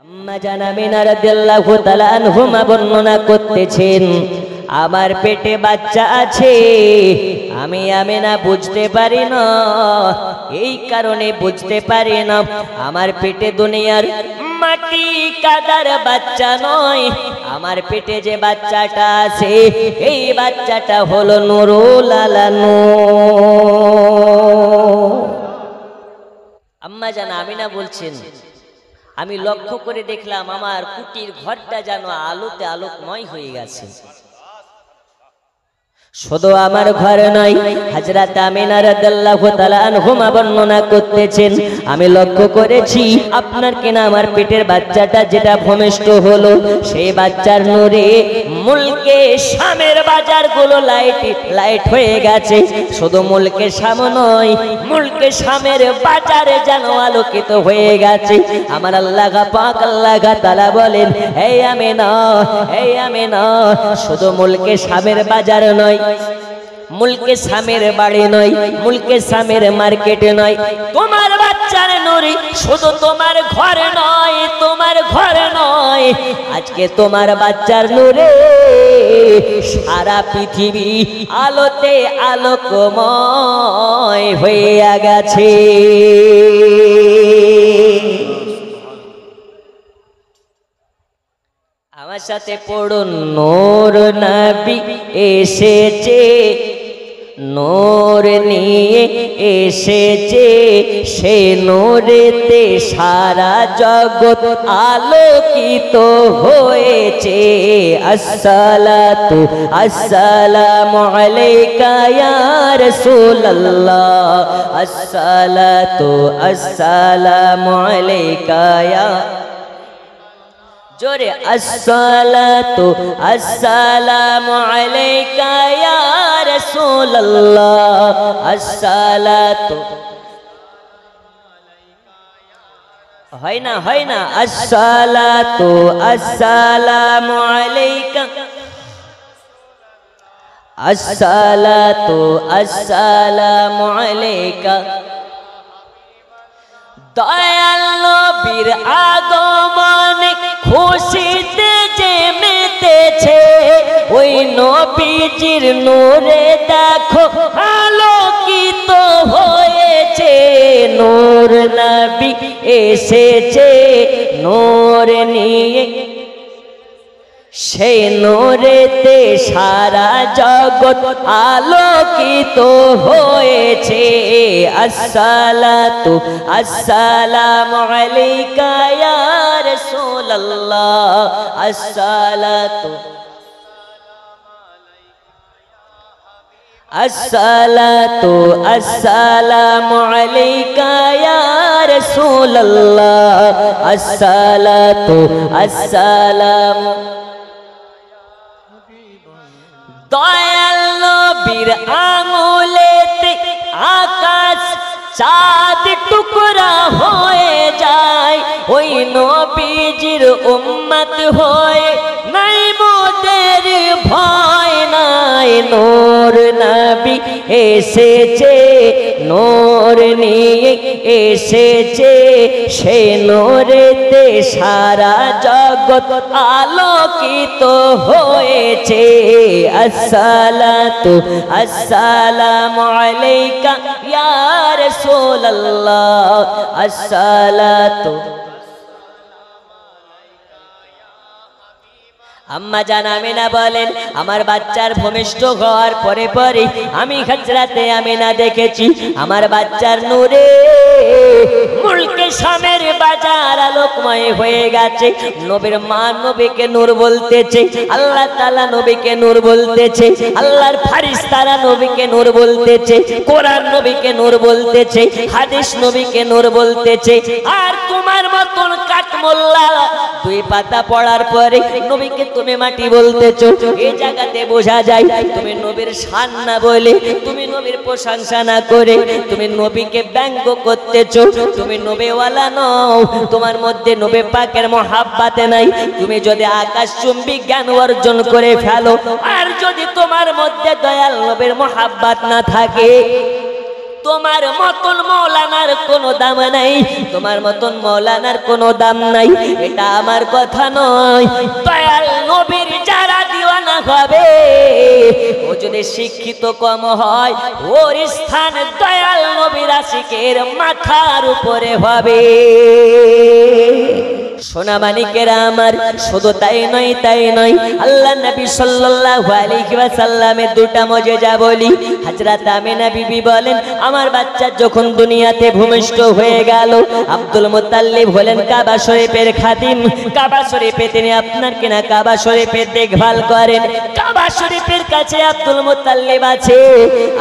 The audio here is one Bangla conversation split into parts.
আম্মা জান আমিনা রাদিয়াল্লাহু তাআলা আনহুমা বর্ণনা করতেছেন, আমার পেটে বাচ্চা আছে, আমি আমিনা বুঝতে পারি না। এই কারণে বুঝতে পারি না, আমার পেটে দুনিয়ার মাটি কাদার বাচ্চা নয়, আমার পেটে যে বাচ্চাটা আছে এই বাচ্চাটা হলো নূরুল আলা নূর। আম্মা জান আমিনা বলছেন, আমি লক্ষ্য করে দেখলাম আমার কুটির ঘরটা যেন আলোতে আলোকময় হয়ে গেছে। শুধু আমার ঘর নয়, হযরত আমিনা রাদিয়াল্লাহু তাআলা আনহুমা বর্ণনা করতেছেন, আমি লক্ষ্য করেছি আপনার কিনা আমার পেটের বাচ্চাটা যেটা ভূমিষ্ঠ হলো সেই বাচ্চার নূরে মুলকে শামের বাজারগুলো লাইট হয়ে গেছে। শুধু মুলকে শাম নয়, মুলকে শামের বাজারে যেন আলোকিত হয়ে গেছে। আমার আল্লাহ পাক আল্লাহ তাআলা বলেন, হে আমিনা, হে আমিনা, শুধু মুলকে শামের বাজার নয়, মুলকে শামের বাড়ি নয়, মুলকে শামের মার্কেট নয়, তোমার বাচ্চার নূরে শুধু তোমার ঘর নয়, তোমার ঘর নয়, আজকে তোমার বাচ্চার নূরে সারা পৃথিবী আলোতে আলোকময় হয়ে গেছে। আমার সাথে পড়ুন, নূর নবী এসেছে, নূর নিয়ে এসেছে, সে নূরেতে সারা জগৎ আলোকিত হয়েছে। আসসালাতু আসসালামু আলাইকা ইয়া রাসূলুল্লাহ, আসসালাতু আসসালামু আলাইকা ইয়া জোরে, আসসালাতু আসসালামু আলাইকা ইয়া রাসূলুল্লাহ, আসসালাতু হয় না, হয় না, আসসালাতু আসসালামু আলাইকা, আসসালাতু আসসালামু আলাইকা। দয়াল নবীর আগমনে খুশিতে যে মেতেছে, ওই নবীজির নূরে দেখো আলোকিত হয়েছে। নূর নবী এসেছে, নূর নিয়ে সেই নূরেতে সারা জগৎ আলোকিত হয়েছে। আসসালাতু আসসালামু আলাইকা ইয়া রাসূলুল্লাহ, আসসালাতু আসসালাতু আসসালামু আলাইকা ইয়া রাসূলুল্লাহ, আসসালাতু আসসালামু। দয়াল নবীর আঙুলেতে আকাশ চাঁদ টুকরা হয়ে যায়, ওই নবীজির উম্মত হয়ে নাই মোদের ভয় নাই। নূর নবী এসেছে, নূর নিয়ে এসেছে, সে নূরেতে সারা জগৎ আলোকিত হয়েছে। আসসালাতু আসসালামু আলাইকা ইয়া রাসূলুল্লাহ, আসসালাতু। আম্মা জান আমিনা বলেন, আমার বাচ্চার ভূমিষ্ঠ হওয়ার পরে পরে আমি হযরতে আমিনা দেখেছি আমার বাচ্চার নূরে মুলকে শামের বাজার আলোকময় হয়ে গেছে। নবীর মা নবীকে নূর বলতেছে, আল্লাহ তাআলা নবীকে নূর বলতেছে, আল্লাহর ফেরেশতারা নবীকে নূর বলতেছে, কোরআন নবীকে নূর বলতেছে, হাদিস নবীকে নূর বলতেছে। আর তোমার মতন কাঠমোল্লা দুই পাতা পড়ার পরে নবীকে তুমি মাটি বলতেছো, এই জায়গাতে বোঝা যায় তুমি নবীর শান না বলে, তুমি নবীর প্রশংসা না করে তুমি নবীকে ব্যঙ্গ করতেছো। তুমি নবীওয়ালা নও, তোমার মধ্যে নবী পাকের মহাব্বতে নাই। তুমি যদি আকাশচুম্বী জ্ঞান অর্জন করে ফেলো, আর যদি তোমার মধ্যে দয়াল নবীর মহাব্বত না থাকে, তোমার মতন মৌলানার কোনো দাম নাই, তোমার মতন মৌলানার কোনো দাম নাই। এটা আমার কথা নয়, দয়াল নবীর যারা দিওয়ানা হবে ও যদি শিক্ষিত কম হয় ওর স্থান দয়াল নবীর আশিকের মাথার উপরে হবে। সোনা মানিকেরা আমার, শুধু তাই নয় তাই নয়, আল্লাহ নবী সাল্লাল্লাহু আলাইহি ওয়াসাল্লামের দুটা মজেজা বলি। হযরত আমিনা বিবি বলেন, আমার বাচ্চা যখন দুনিয়াতে ভূমিষ্ঠ হয়ে গেল, আব্দুল মুত্তালিব হলেন কাবা শরীফের খাদিম। কাবা শরীফে তিনি আপনার কিনা কাবা শরীফের দেখভাল করেন। কাবা শরীফের কাছে আব্দুল মুত্তালিব আছে।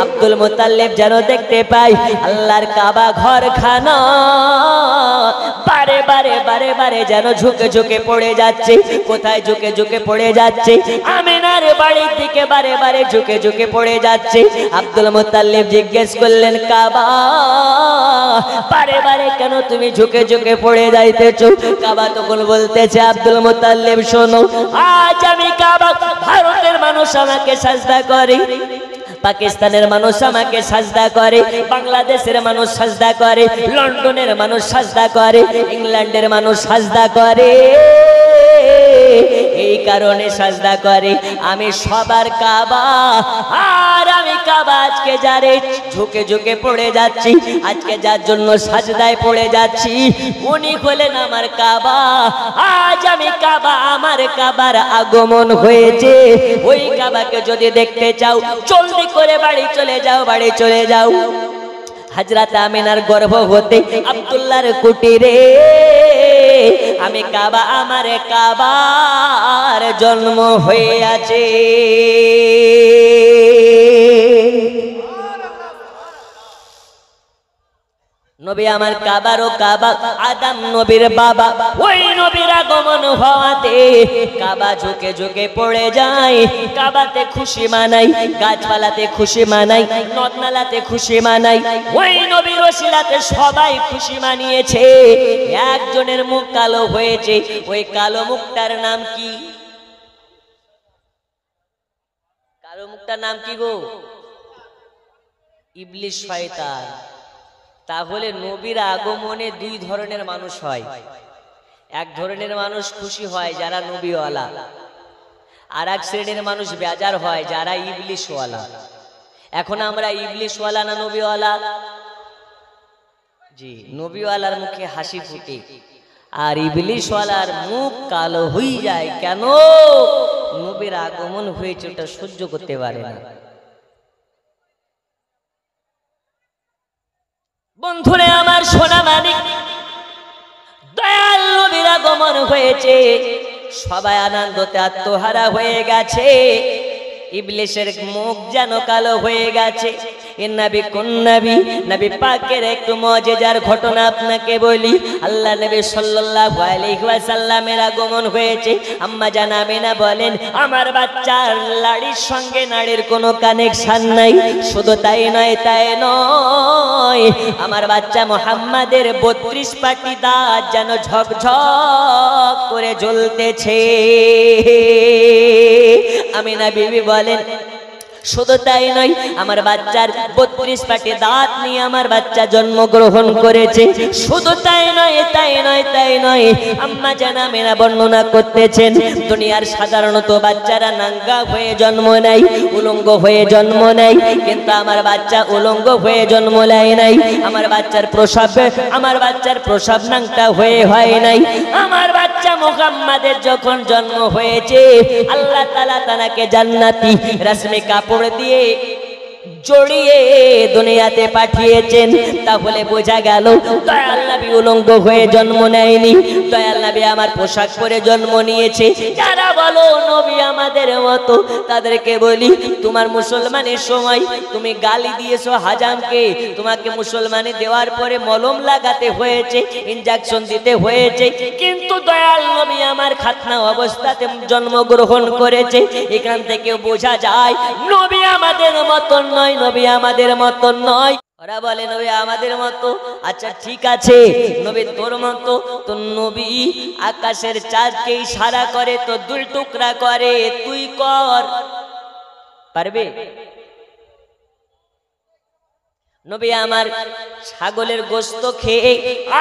আব্দুল মুত্তালিব যেন দেখতে পায় আল্লাহর কাবা ঘরখানা বারে বারে বারে বারে যেন ঝুঁকে ঝুঁকে পড়ে যাচ্ছে। কোথায় ঝুঁকে ঝুঁকে পড়ে যাচ্ছে? আমিনার বাড়ির দিকে বারে বারে ঝুঁকে ঝুঁকে পড়ে যাচ্ছে। আব্দুল মুত্তালিব জিজ্ঞেস করলেন, কাবা বারে বারে কেন তুমি ঝুঁকে ঝুঁকে পড়ে যাইতেছো? কাবা তখন বলতেছে, আব্দুল মুত্তালিব শোনো, আজ আমি কাবা, ভারতের মানুষ আমাকে সাজদা করে, পাকিস্তানের মানুষ আমাকে সাজদা করে, বাংলাদেশের মানুষ সাজদা করে, লন্ডনের মানুষ সাজদা করে, ইংল্যান্ডের মানুষ সাজদা করে। এই কারণে সাজদা করে আমি সবার কাবা। আর আমি কাবা আজকে যারে ঝুঁকে ঝুঁকে পড়ে যাচ্ছি, আজকে যার জন্য সাজদায় পড়ে যাচ্ছি, উনি হলেন আমার কাবা। আজ আমি কাবা, আমার কাবার আগমন হয়েছে। ওই কাবাকে যদি দেখতে চাও জলদি করে বাড়ি চলে যাও, বাড়ি চলে যাও। হযরত আমিনার গর্ভ হতে আব্দুল্লাহর কুটিরে আমি কাবা, আমার কাবার জন্ম হয়ে আছে। নবী আমার কাবারও কাবা, আদম নবীর বাবা। ওই নবীর আগমন হওয়াতে কাবা ঝুঁকে ঝুঁকে পড়ে যায়। কাবাতে খুশি মানাই, গাছপালাতে খুশি মানাই, নদনালাতে খুশি মানাই। ওই নবীর ওসিলাতে সবাই খুশি মানিয়েছে। একজনের মুখ কালো হয়েছে, ওই কালো মুখটার নাম কি? কালো মুখটার নাম কি গো? ইবলিস, শয়তান। তাহলে নবীর আগমনে দুই ধরনের মানুষ হয়। এক ধরনের মানুষ খুশি হয় যারা নবীওয়ালা, আর এক শ্রেণীর মানুষ বেজার হয় যারা ইবলিশওয়ালা। এখন আমরা ইবলিশওয়ালা না নবীওয়ালা? জি, নবীওয়ালার মুখে হাসি ফুটে আর ইবলিশওয়ালার মুখ কালো হয়ে যায়। কেন? নবীর আগমন হয়েছে, ওটা সহ্য করতে পারে না। বন্ধুরে আমার, সোনা মানিক, দয়াল নবীর আগমন হয়েছে, সবাই আনন্দতে আত্মহারা হয়ে গেছে। ইবলিসের মুখ যেন কালো হয়ে গেছে। নবী কোন নবী? নবী পাকের একটু মুজিজার ঘটনা আপনাকে বলি। আল্লাহ নবী সাল্লাল্লাহু আলাইহি ওয়াসাল্লামের আগমন হয়েছে। আম্মা জান আমিনা বলেন, আমার বাচ্চার লাড়ির সঙ্গে নাড়ির কোনো কানেকশন নাই। শুধু তাই নয়, তাই নয়, আমার বাচ্চা মুহাম্মাদের 32 পাটি দাঁত যেন ঝকঝক করে জ্বলতেছে। আমিনা বিবি বলেন, শুধু তাই নয়, আমার বাচ্চার 32 পাটি দাঁত নিয়ে আমার বাচ্চা জন্মগ্রহণ করেছে। শুধু তাই নয়, তাই নয়, তাই নয়, আম্মা জান আমিনা বর্ণনা করতেছেন, দুনিয়ার সাধারণত বাচ্চারা নাঙ্গা হয়ে জন্ম নেয়, উলঙ্গ হয়ে জন্ম নেয়, কিন্তু আমার বাচ্চা উলঙ্গ হয়ে জন্ম নেয় নাই। আমার বাচ্চার প্রসাব নাংটা হয়ে হয় নাই। আমার বাচ্চা মুহাম্মাদের যখন জন্ম হয়েছে, আল্লাহ তাআলা তাকে জান্নাতি রেশমি কাপড় দিয়ে জড়িয়ে দুনিয়াতে পাঠিয়েছেন। তাহলে বোঝা গেল দয়াল নবী উলঙ্গ হয়ে জন্ম নেয়নি, দয়াল নবী আমার পোশাক পরে জন্ম নিয়েছে। যারা বলো নবী আমাদের মতো, তাদেরকে বলি, তোমার মুসলমানের সময় তুমি গালি দিয়েছো হাজামকে, তোমাকে মুসলমানি দেওয়ার পরে মলম লাগাতে হয়েছে, ইনজেকশন দিতে হয়েছে, কিন্তু দয়াল নবী আমার খাতনা অবস্থাতে জন্মগ্রহণ করেছে। এখান থেকে বোঝা যায় নবী আমাদের মতন নয়, নবী আমাদের মতন নয়। ওরা বলে নবী আমাদের মতো। আচ্ছা ঠিক আছে, নবী তোর মতো, তো নবী আকাশের চাঁদকে ইশারা করে তো 2 টুকরা করে, তুই কর, পারবে? নবী আমার ছাগলের গোশত খেয়ে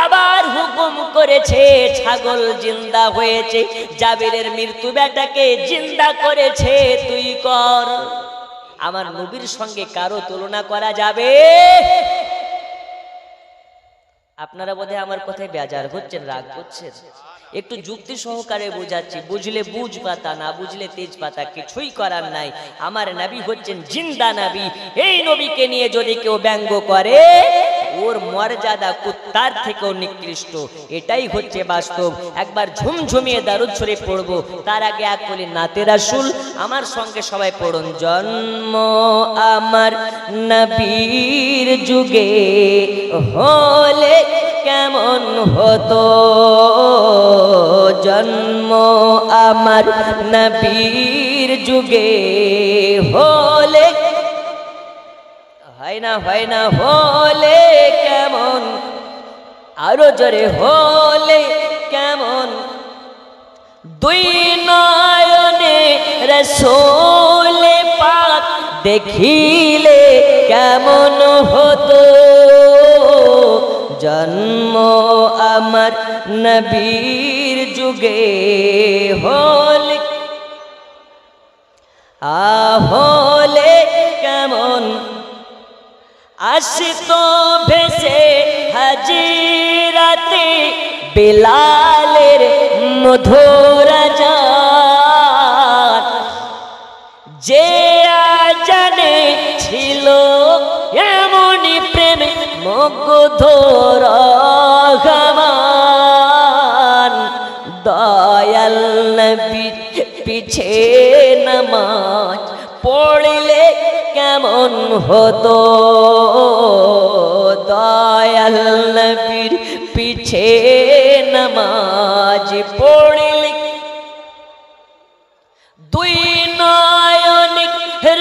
আবার হুকুম করেছে, ছাগল জিন্দা হয়েছে, জাবিরের মৃত্যু বেটাকে জিন্দা করেছে, তুই কর। আমার নবীর সঙ্গে কারো তুলনা করা যাবে? আপনারা বোধহয় আমার কথায় বেজার হচ্ছেন, রাগ করছেন। একটু যুক্তি সহকারে বোঝাচ্ছি, বুঝলে বুঝ পাতা, না বুঝলে তেজ পাতা, কিছুই করার নাই। আমার নবী হচ্ছেন জিন্দা নবী। এই নবীকে নিয়ে যদি কেউ ব্যঙ্গ করে, ওর মর্যাদা কুত্তার থেকেও নিকৃষ্ট। এটাই হচ্ছে বাস্তব। একবার ঝুমঝুমিয়ে দারুদ শরীফ পড়বো, তার আগে এক বলি নাতে রাসূল আমার সঙ্গে সবাই পড়ুন। জন্ম আমার নবীর যুগে হলে কেমন হতো, জন্ম আমার নবীর যুগে হলে, হয় না হলে কেমন, আরো জোরে হলে কেমন, দুই নয়নে রাসূল পাক দেখিলে কেমন হতো, জন্ম আমার নবীর যুগে হলে, হলে কেমন, আসতো ভেসে হাজিরাতে বেলালের মধুর আযান, যে আজানে ছিল এমনই প্রেম মুগ্ধ রহমান, দয়াল নবীর পিছে নামাজ পড়লে কেমন হতো, দয়াল নবীর পিছে নামাজ পড়লে, দুই নয়ন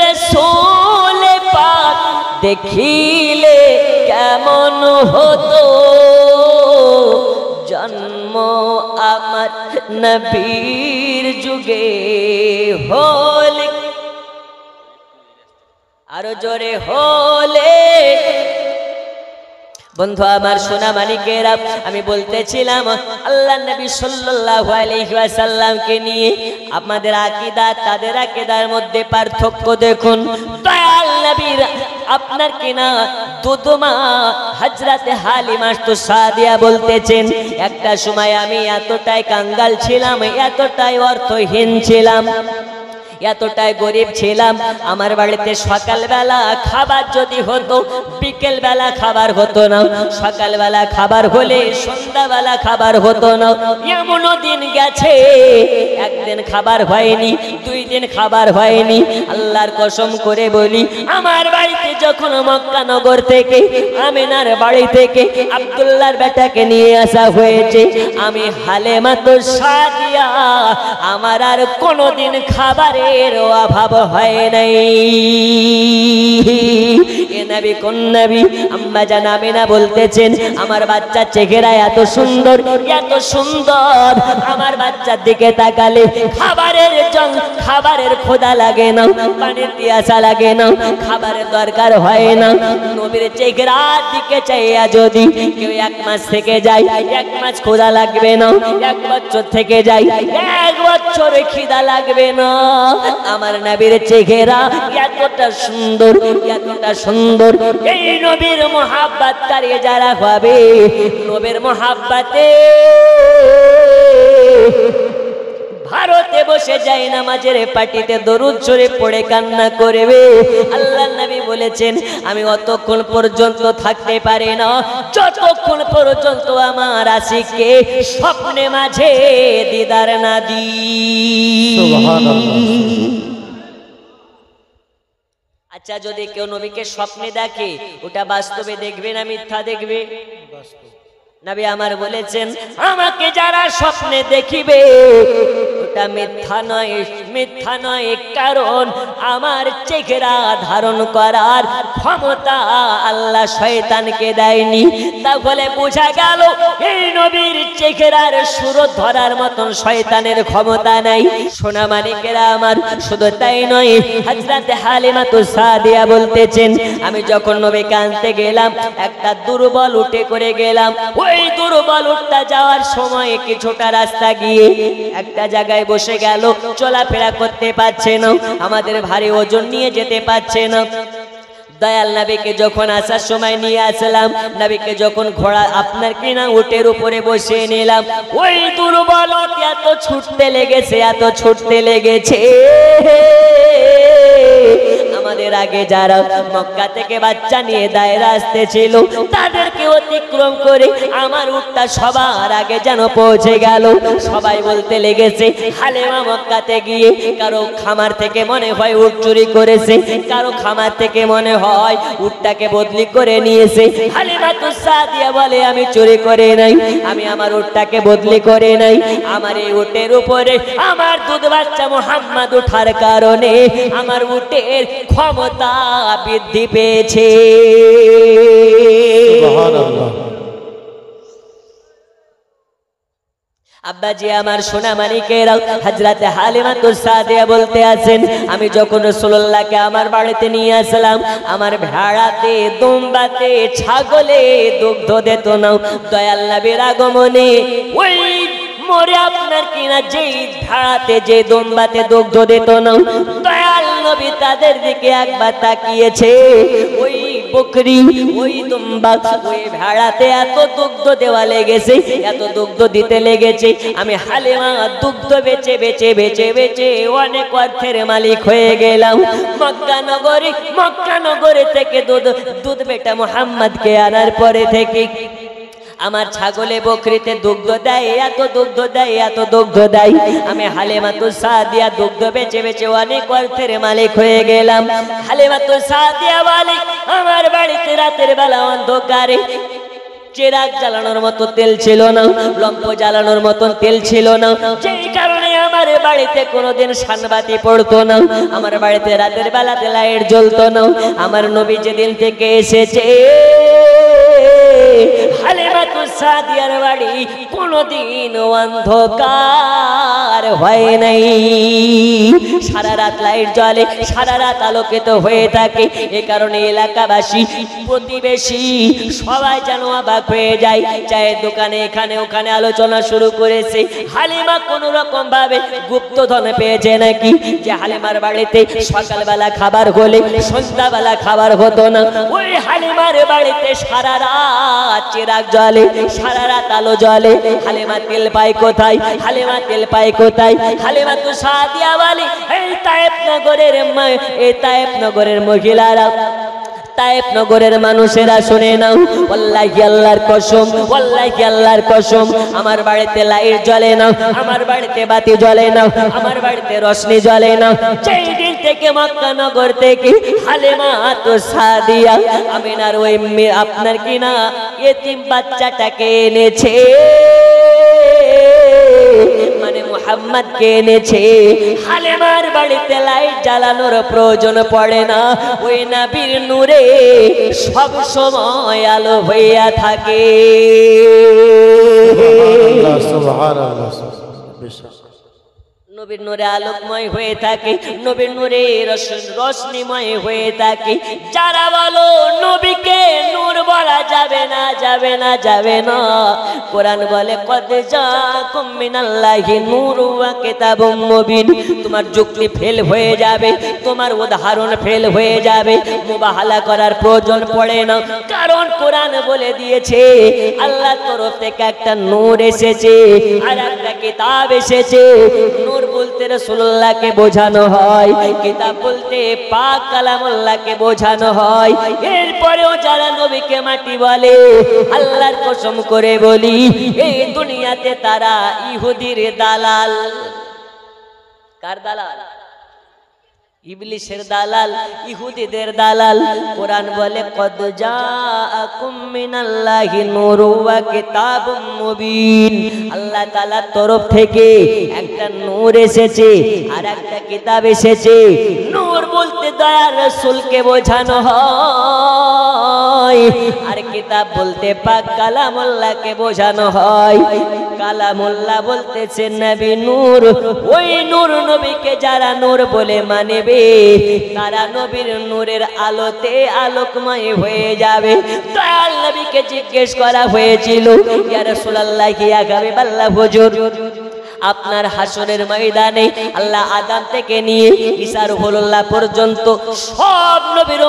রাসূল পাক দেখিলে কেমন হতো, জন্ম আমার নবীর যুগে হলে, আরো জোরে হলে। বন্ধু আমার সোনা মানিকেরা, আমি বলতেছিলাম আল্লাহ নবী সাল্লাল্লাহু আলাইহি ওয়াসাল্লামকে নিয়ে আমাদের আকীদা তাদের আকীদার মধ্যে পার্থক্য দেখুন। দয়াল নবীর আপনার কিনা দুদমা হযরতে হালিমা তো সাদিয়া বলতেছেন, একটা সময় আমি এতটাই কাঙ্গাল ছিলাম, এতটাই অর্থহীন ছিলাম, এতটাই গরিব ছিলাম, আমার বাড়িতে সকালবেলা খাবার যদি হতো বিকেল বেলা খাবার হতো না, সকালবেলা খাবার হলে সন্ধ্যাবেলা খাবার হতো না। এমনও দিন গেছে একদিন খাবার হয়নি, দুই দিন খাবার হয়নি। আল্লাহর কসম করে বলি, আমার বাড়িতে যখন মক্কা নগর থেকে আমিনার বাড়ি থেকে আব্দুল্লাহর বেটাকে নিয়ে আসা হয়েছে, আমি হালেমা তো সাদিয়া, আমার আর কোনোদিন খাবারে অভাব হয় নাই। এ নবী কোন নবী? আম্মা জান আমিনা বলতেছেন, আমার বাচ্চার চেহারা এত সুন্দর, এত সুন্দর, আমার বাচ্চার দিকে তাকালে খাবারের খোদা লাগে না, পানির পিয়াসা লাগে না, খাবারের দরকার হয় না। নবীর চেহারার দিকে চাইয়া যদি কেউ 1 মাস থেকে যায়, 1 মাস খোদা লাগবে না, 1 বছর থেকে যায়, 1 বছর খিদা লাগবে না। আমার নবীর চেহারা এতটা সুন্দর, এতটা সুন্দর। এই নবীর মোহাব্বত কারে যারা হবে, নবীর মোহাব্বতে ভারতে বসে যায় নামাজের পাটিতে দরুদ শরীফ পড়ে কান্না করবে। আল্লাহর নবী বলেছেন, আমি অতক্ষণ পর্যন্ত থাকতে পারি না যতক্ষণ পর্যন্ত আমার আশিককে স্বপ্নে মাঝে দিদার না দিই। সুবহানাল্লাহ। আচ্ছা, যদি কেউ নবীকে স্বপ্নে দেখে, ওটা বাস্তবে দেখবে না মিথ্যা দেখবে? নবী আমার বলেছেন, আমাকে যারা স্বপ্নে দেখিবে ওটা মিথ্যা নয়, মিথ্যা নয়, কারণ আমার চেহারা ধারণ করার ক্ষমতা আল্লাহ শয়তানকে দেয়নি। তাহলে বোঝা গেল এই নবীর চেহারার সুরত ধরার মতন শয়তানের ক্ষমতা নাই। সোনা মানিকেরা আমার, শুধু তাই নয়, হযরত হালিমাতুস সাদিয়া বলতেছেন, আমি যখন নবীকে আনতে গেলাম একটা দুর্বল উটে করে গেলাম। ওই দুর্বল উটটা যাওয়ার সময় কিছুটা রাস্তা গিয়ে একটা জায়গায় বসে গেল, চলাফেরা করতে পারছে না, আমাদের ভারী ওজন নিয়ে যেতে পারছে না। দয়াল নবীকে যখন আসার সময় নিয়ে আসলাম, নবীকে যখন ঘোড়া আপনার কিনা উটের উপরে বসিয়ে নিলাম, ওই দুর্বল উট এত ছুটতে লেগেছে, এত ছুটতে লেগেছে, আমাদের আগে যারা মক্কা থেকে বাচ্চা নিয়ে দায়রা আসতেছিল তাদেরকে অতিক্রম করে আমার উটটা সবার আগে যেন পৌঁছে গেল। সবাই বলতে লেগেছে, হালিমা মক্কাতে গিয়ে কারো খামার থেকে মনে হয় উট চুরি করেছে, কারো খামার থেকে মনে হয় উটটাকে বদলি করে নিয়েছে। হালিমাতুস সাদিয়া বলে, আমি চুরি করে নাই, আমি আমার উটটাকে বদলি করে নাই, আমার এই উটের উপরে আমার দুধ বাচ্চা মুহাম্মদ ওঠার কারণে আমার উটের ক্ষমতা বৃদ্ধি পেয়েছে। সুবহানাল্লাহ। আব্বাজি আমার, সোনা মানিকেরা, হযরত হালিমাতুস সাদিয়া বলতে আছেন, আমি যখন রাসূলুল্লাহকে আমার বাড়িতে নিয়ে আসলাম, আমার ভেড়াতে, দুম্বাতে, ছাগলে দুগ্ধ দিত না। দয়াল নবীর আগমনে ওই মরে আপনার কিনা যেই ভেড়াতে, যে দুম্বাতে দুগ্ধ দিত না, দয়াল নবী তাদের দিকে একবার তাকিয়েছে, ওই বকরি, ওই দুম্বা, ওই ভেড়াতে এত দুগ্ধ দেওয়া লেগেছে, এত দুগ্ধ দিতে লেগেছে, আমি হালিমা দুগ্ধ বেচে বেচে বেচে বেচে অনেক অর্থের মালিক হয়ে গেলাম। মক্কা নগরে থেকে দুধ বেটা মুহাম্মদকে আনার পরে থেকে আমার ছাগলে বকরিতে দুগ্ধ দেয়, এত দুগ্ধ দেয়, এত দুগ্ধ দেয়, আমি হালিমাতুস সাদিয়া দুগ্ধ বেচে বেচে অনেক অর্থের মালিক হয়ে গেলাম। হালিমাতুস সাদিয়া বলে, আমার বাড়িতে রাতের বেলা অন্ধকারে চিরাগ জ্বালানোর মতো তেল ছিল না, লম্প জ্বালানোর মতন তেল ছিল না, যেই কারণে আমার বাড়িতে কোনোদিন সানবাতি পড়তো না, আমার বাড়িতে রাতের বেলাতে লাইট জ্বলতো না। আমার নবী যেদিন থেকে এসেছে, হালিমাতুস সাদিয়ার বাড়ি কোনোদিন অন্ধকার হয় নাই, সারা রাত লাইট জ্বলে, সারা রাত আলোকিত হয়ে থাকে। এ কারণে এলাকাবাসী, প্রতিবেশী সবাই যেন অবাক হয়ে যায়। চায়ের দোকানে এখানে ওখানে আলোচনা শুরু করেছে, হালিমা কোন রকম ভাবে গুপ্তধন পেয়েছে নাকি, যে হালিমার বাড়িতে সকালবেলা খাবার হলে সন্ধ্যাবেলা খাবার হতো না, ওই হালিমার বাড়িতে সারা রাত চিরাগ জ্বলে, সারা রাত আলো জ্বলে। হালিমা তেল পায় কোথায়, হালিমা তেল পায় কোথায়? হালিমাতুস সাদিয়া বলে, এই তায়েফ নগরের মহিলারা, তায়েফ নগরের মানুষেরা শুনে নাও, ওয়াল্লাহি আল্লাহর কসম, ওয়াল্লাহি আল্লাহর কসম, আমার বাড়িতে লাইট জ্বলে না, আমার বাড়িতে বাতি জ্বলে না, আমার বাড়িতে রশনি জ্বলে না, যেই দিন থেকে মক্কা নগর থেকে হালিমাতুস সাদিয়া আমিনার ওই আপনার কিনা এতিম বাচ্চাটাকে এনেছে, মানে মুহাম্মদকে এনেছে, হালিমার বাড়িতে লাইট জ্বালানোর প্রয়োজন পড়ে না, ওই নবীর নূরে সব সময় আলো হইয়া থাকে। সুবহানাল্লাহ, সুবহানাল্লাহ। নবীর নূরে আলোকময় হয়ে থাকে, নবীর নূরে রশ্মিময় হয়ে থাকে। যারা বলো নবীকে নূর বলা যাবে না, যাবে না, যাবে না, কোরআন বলে কদ জাকুম মিনাল্লাহি নূরুন ওয়া কিতাবুম মুবিন। তোমার যুক্তি ফেল হয়ে যাবে, তোমার উদাহরণ ফেল হয়ে যাবে, মুবাহালা করার প্রয়োজন পড়ে না, কারণ কোরআন বলে দিয়েছে আল্লাহর তরফ থেকে একটা নূর এসেছে আর একটা কিতাব এসেছে। নূর বলতে রাসূলুল্লাহকে বোঝানো হয়, কিতাব বলতে পাক কালামুল্লাহকে বোঝানো হয়। এরপরেও যারা নবীকে মাটি বলে, আল্লাহর কসম করে বলি, এই দুনিয়াতে তারা ইহুদির দালাল। কার দালাল? ইবলিসের দালাল, ইহুদিদের দালাল। কোরআন বলে কদ জাআকুম মিনাল্লাহি নূরুন ওয়া কিতাবুম মুবিন। আল্লাহ তাআলার তরফ থেকে একটা একটা নূর এসেছে আর একটা কিতাব এসেছে। নূর বলতে দয়ার রাসূলকে বোঝানো হয়, আর কিতাব বলতে পাক কালামুল্লাহকে বোঝানো হয়। কালামুল্লাহ বলতেছেন নবী নূর, ওই নূর নবীকে যারা নূর বলে মানবে তারা নবীর নূরের আলোতে আলোকময় হয়ে যাবে। দয়াল নবীকে জিজ্ঞেস করা হয়েছিল, ইয়া রাসূলুল্লাহ কি আগামী বাল্লা হুজুর আপনার হাসরের ময়দানে আল্লাহ আদম থেকে নিয়ে ঈসা রুহুল্লাহ পর্যন্ত সব নবীর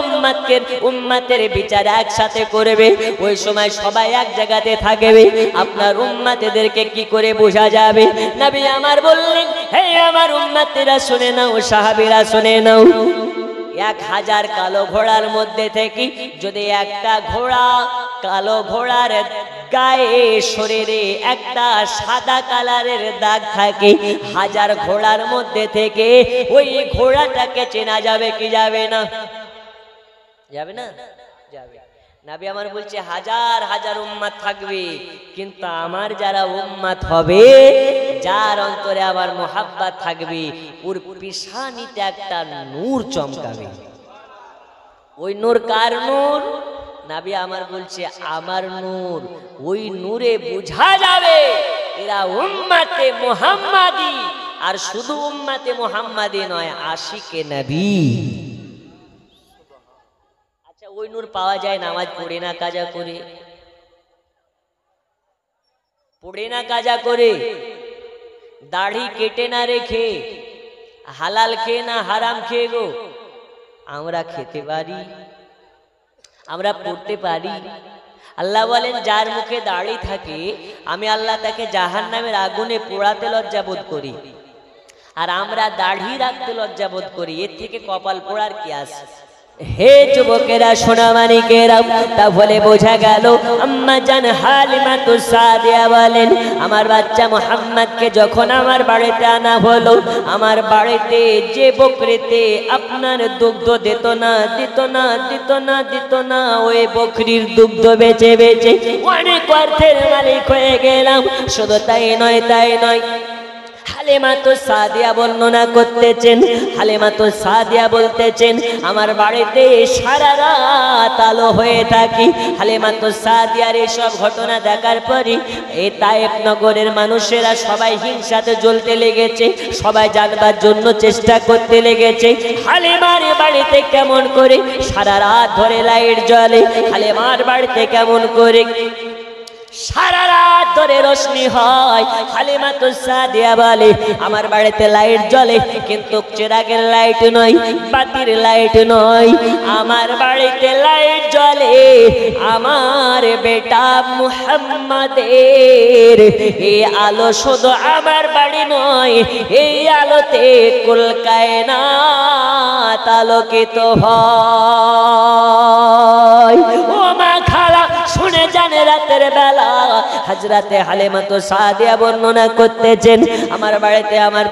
উম্মতের বিচার একসাথে করবে, ওই সময় সবাই এক জায়গাতে থাকবে, আপনার উম্মতদেরকে কি করে বোঝা যাবে? নবী আমার বললেন, হে আমার উম্মতেরা শুনে নাও, সাহাবীরা শুনে নাও, 1000 কালো ঘোড়ার মধ্যে থেকে যদি একটা ঘোড়া, কালো ঘোড়ার গায়ে শরীরে একটা সাদা কালারের দাগ থাকে, 1000 ঘোড়ার মধ্যে থেকে ওই ঘোড়াটাকে চেনা যাবে কি যাবে না? যাবে না? যাবে। নবী আমার বলছে হাজার হাজার উম্মত থাকবে, কিন্তু আমার যারা উম্মত হবে, যার অন্তরে আমার মোহাব্বত থাকবে, ওর পিছানিতে একটা নূর চমকাবে। ওই নূর কার নূর? নবী আমার বলছে আমার নূর। ওই নূরে বোঝা যাবে এরা উম্মতে মুহাম্মাদি, আর শুধু উম্মতে মুহাম্মাদি নয়, আশিকে নবী। আচ্ছা, ওই নূর পাওয়া যায় নামাজ পড়ে না কাজা করে? পড়ে না কাজা করে, দাড়ি কেটে না রেখে, হালাল খেয়ে না হারাম খেয়ে গো আমরা খেতে পারি, আমরা পড়তে পারি। আল্লাহ বলেন যার মুখে দাড়ি থাকে আমি আল্লাহ তাকে জাহান্নামের আগুনে পোড়াতে লজ্জা বোধ করি, আর আমরা দাড়ি রাখতে লজ্জা বোধ করি। এর থেকে কপাল পোড়ার কি আছে? হে যুবকেরা, সোনা মানিকেরা, তাহলে বোঝা গেল আম্মা জান হালিমাতুস সাদিয়া বলেন, আমার বাচ্চা মুহাম্মদকে যখন আমার বাড়িতে আনা হলো, আমার বাড়িতে যে বকরিতে আপনার দুগ্ধ দিত না, ওই বকরির দুগ্ধ বেচে বেচে অনেক অর্থের মালিক হয়ে গেলাম। শুধু তাই নয়, হালিমাতুস সাদিয়া বর্ণনা করতেছেন, হালিমাতুস সাদিয়া বলতেছেন আমার বাড়িতে সারা রাত আলো হয়ে থাকি। হালিমাতুস সাদিয়ার এসব ঘটনা দেখার পরই এই তায়েফ নগরের মানুষেরা সবাই হিংসাতে জ্বলতে লেগেছে, সবাই জানবার জন্য চেষ্টা করতে লেগেছে হালিমার বাড়িতে কেমন করে সারা রাত ধরে লাইট জ্বলে, হালিমার বাড়িতে কেমন করে সারা রাত ধরে রোশনি হয়। হালিমাতুস সাদিয়া বলে আমার বাড়িতে লাইট জ্বলে, কিন্তু চিরাগের লাইট নয়, বাতির লাইট নয়, আমার বাড়িতে লাইট জ্বলে আমার বেটা মুহাম্মাদের। এই আলো শুধু আমার বাড়ি নয়, এই আলোতে কুল কায়নাত আলোকিত হয়। ও মা খালা শুনে জানে, রাতের বেলা হযরতে হালিমাতুস সাদিয়া বর্ণনা করতেছেন আমার বাড়িতে আমার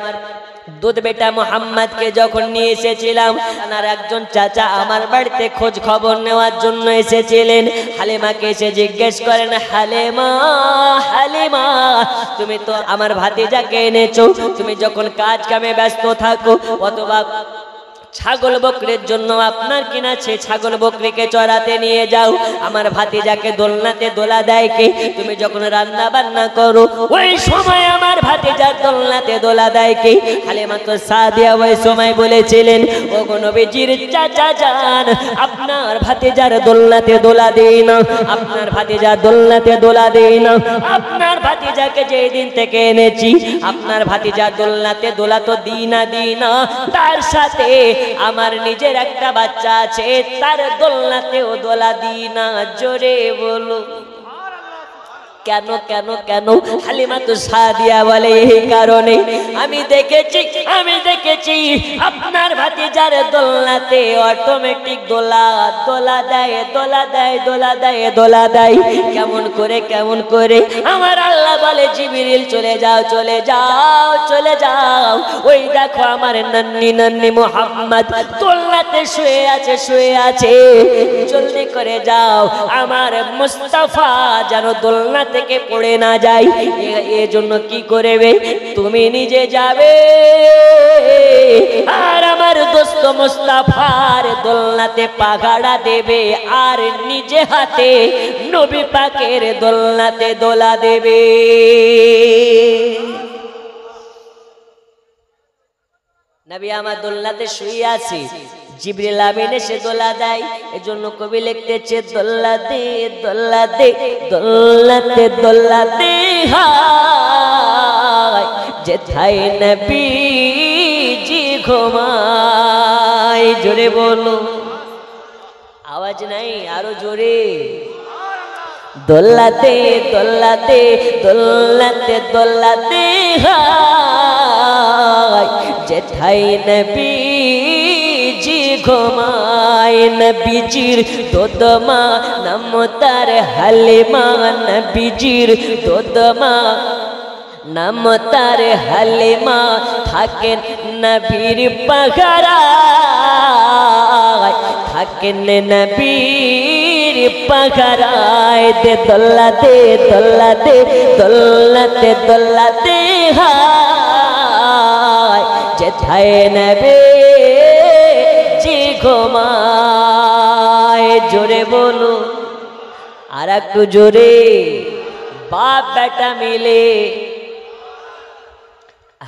দুধ বেটা মুহাম্মদকে যখন নিয়ে এসেছিলাম, আর একজন চাচা আমার বাড়িতে খোঁজ খবর নেওয়ার জন্য এসেছিলেন। হালিমাকে এসে জিজ্ঞেস করেন, হালিমা তুমি তো আমার ভাতিজাকে এনেছো, তুমি যখন কাজ কামে ব্যস্ত থাকো অথবা ছাগল বকরির জন্য আপনার কিনা সে ছাগল বকরিকে চড়াতে নিয়ে যাও, আমার ভাতিজাকে দোলনাতে দোলা দেয় কে? তুমি যখন রান্না বান্না করো ওই সময় আমার ভাতিজার দোলনাতে দোলা দেয় কে? হালিমাতুস সাদিয়া ওই সময় বলেছিলেন, ও গো নবীজির চাচা যান, আপনার ভাতিজার দোলনাতে দোলা দেই না, আপনার ভাতিজার দোলনাতে দোলা দেই না। আপনার ভাতিজাকে যেই দিন থেকে এনেছি আপনার ভাতিজার দোলনাতে দোলা তো দিই না, তার সাথে আমার নিজের একটা বাচ্চা আছে, তার দোলনাতেও দোলা দিই না। জোরে বলো কেন কেন কেন? হালিমাতুস সাদিয়া বলে এই কারণে, আমি দেখেছি আপনার ভাতিজার দোলনাতে অটোমেটিক দোলা দেয়। কেমন করে? আমার আল্লাহ বলে জিবরিল চলে যাও, ওই দেখো আমার নন্নি মুহাম্মদ দোলনাতে শুয়ে আছে, জলদি করে যাও, আমার মুস্তাফা যেন দোলনাতে থেকে পড়ে না যায়, এজন্য কি করবে? তুমি নিজে যাবে আর আমার দোস্ত মুস্তাফার দোলনাতে পাগাড়া দেবে আর নিজে হাতে নবী পাকের দোলনাতে দোলা দেবে। নবী আমার দোলনাতে শুয়ে আছে, জিবরিল আমিন এসে দোলা দেয়। এজন্য কবি লিখতেছে দোলা দে দোলা দে দোলাতে দোলা দে হায় যেথায় নবীজি ঘুমায়। জোরে বলো, আওয়াজ নাই, আরো জোরে। দোলাতে দোলাতে দোলাতে দোলাতে হায় যেথায় নবীজি ঘুমায়। নবীজির দোদমা নাম তার হালিমা, নবীজির দোদমা নাম তার হালিমা, থাকেন নবীর পাগাড়ায়, থাকেন নবীর পাগাড়ায়। দে দোলাতে দোলাতে দোলাতে দোলাতে হায় যেথায় নবীজি ঘুমায়। জোরে বলো, আর একটু জোরে। বাপ বেটা মিলে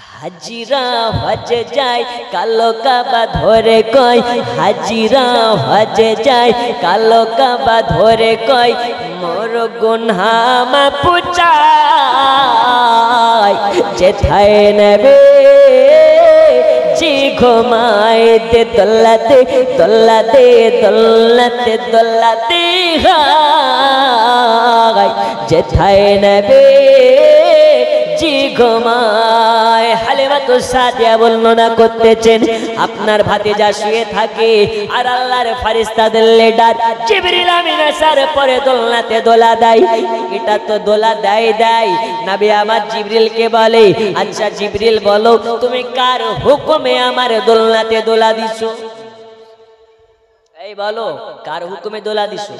হাজিরা হজে যায়, কালো কাবা ধরে কয় হাজিরা হজে যায়, কালো কাবা ধরে কয় মোর গুনহা মাফ চায় যেথায় নবীজি ঘুমায়। দে দোলাতে দোলাতে দোলাতে দোলাতে হায় যেথায় নবীজি ঘুমায়। হালিমাতু সাদিয়া বর্ণনা করতেছেন, আপনার ভাতিজা শুয়ে থাকে আর আল্লাহর ফেরেশতাদের লিডার জিবরিল আমিন আসার পরে দোলনাতে দোলা দেয়। এটা তো দোলা দেয়। নবী আমার জিবরিলকে বলে, আচ্ছা জিবরিল বলো তুমি কার হুকুমে আমার দোলনাতে দোলা দিছো? এই বলো কার হুকুমে দোলা দিছো?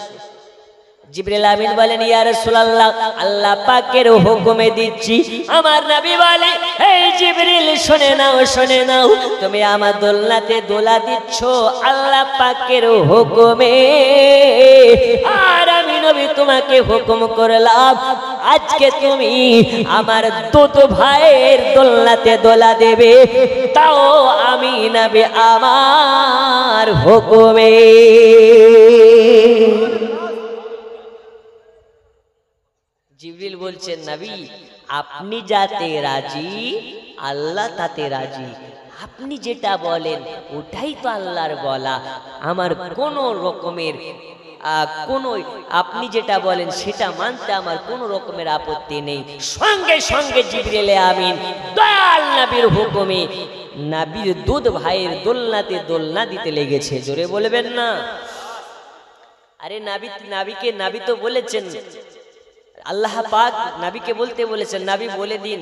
জিবরিল আমিন বলেন, ইয়া রাসূলুল্লাহ আল্লাহ পাকের হুকুমে দিচ্ছি। আমার নবী বলে, এই জিবরিল শুনে নাও শুনে নাও, তুমি আমার দোলনাতে দোলা দিচ্ছ আল্লাহ পাকের হুকুমে, আর আমি নবী তোমাকে হুকুম করলাম আজকে তুমি আমার দুধ ভাইয়ের দোলনাতে দোলা দেবে, তাও আমি নবী আমার হুকুমে। জিবরিল বলছেন, নবী আপনি যাতে রাজি আল্লাহ তাতে রাজি, আপনি যেটা বলেন ওটাই তো আল্লাহর বলা, আমার কোনো রকমের আপনি যেটা বলেন সেটা মানতে আমার কোনো রকমের আপত্তি নেই। সঙ্গে সঙ্গে জিবরিল আমিন দয়াল নবীর হুকুমে নবীর দুধ ভাইয়ের দোলনাতে দোলনা দিতে লেগেছে। জোরে বলবেন না? আরে নবীকে নবী তো বলেছেন, আল্লাহ পাক নবীকে বলতে বলেছেন, নবী বলে দিন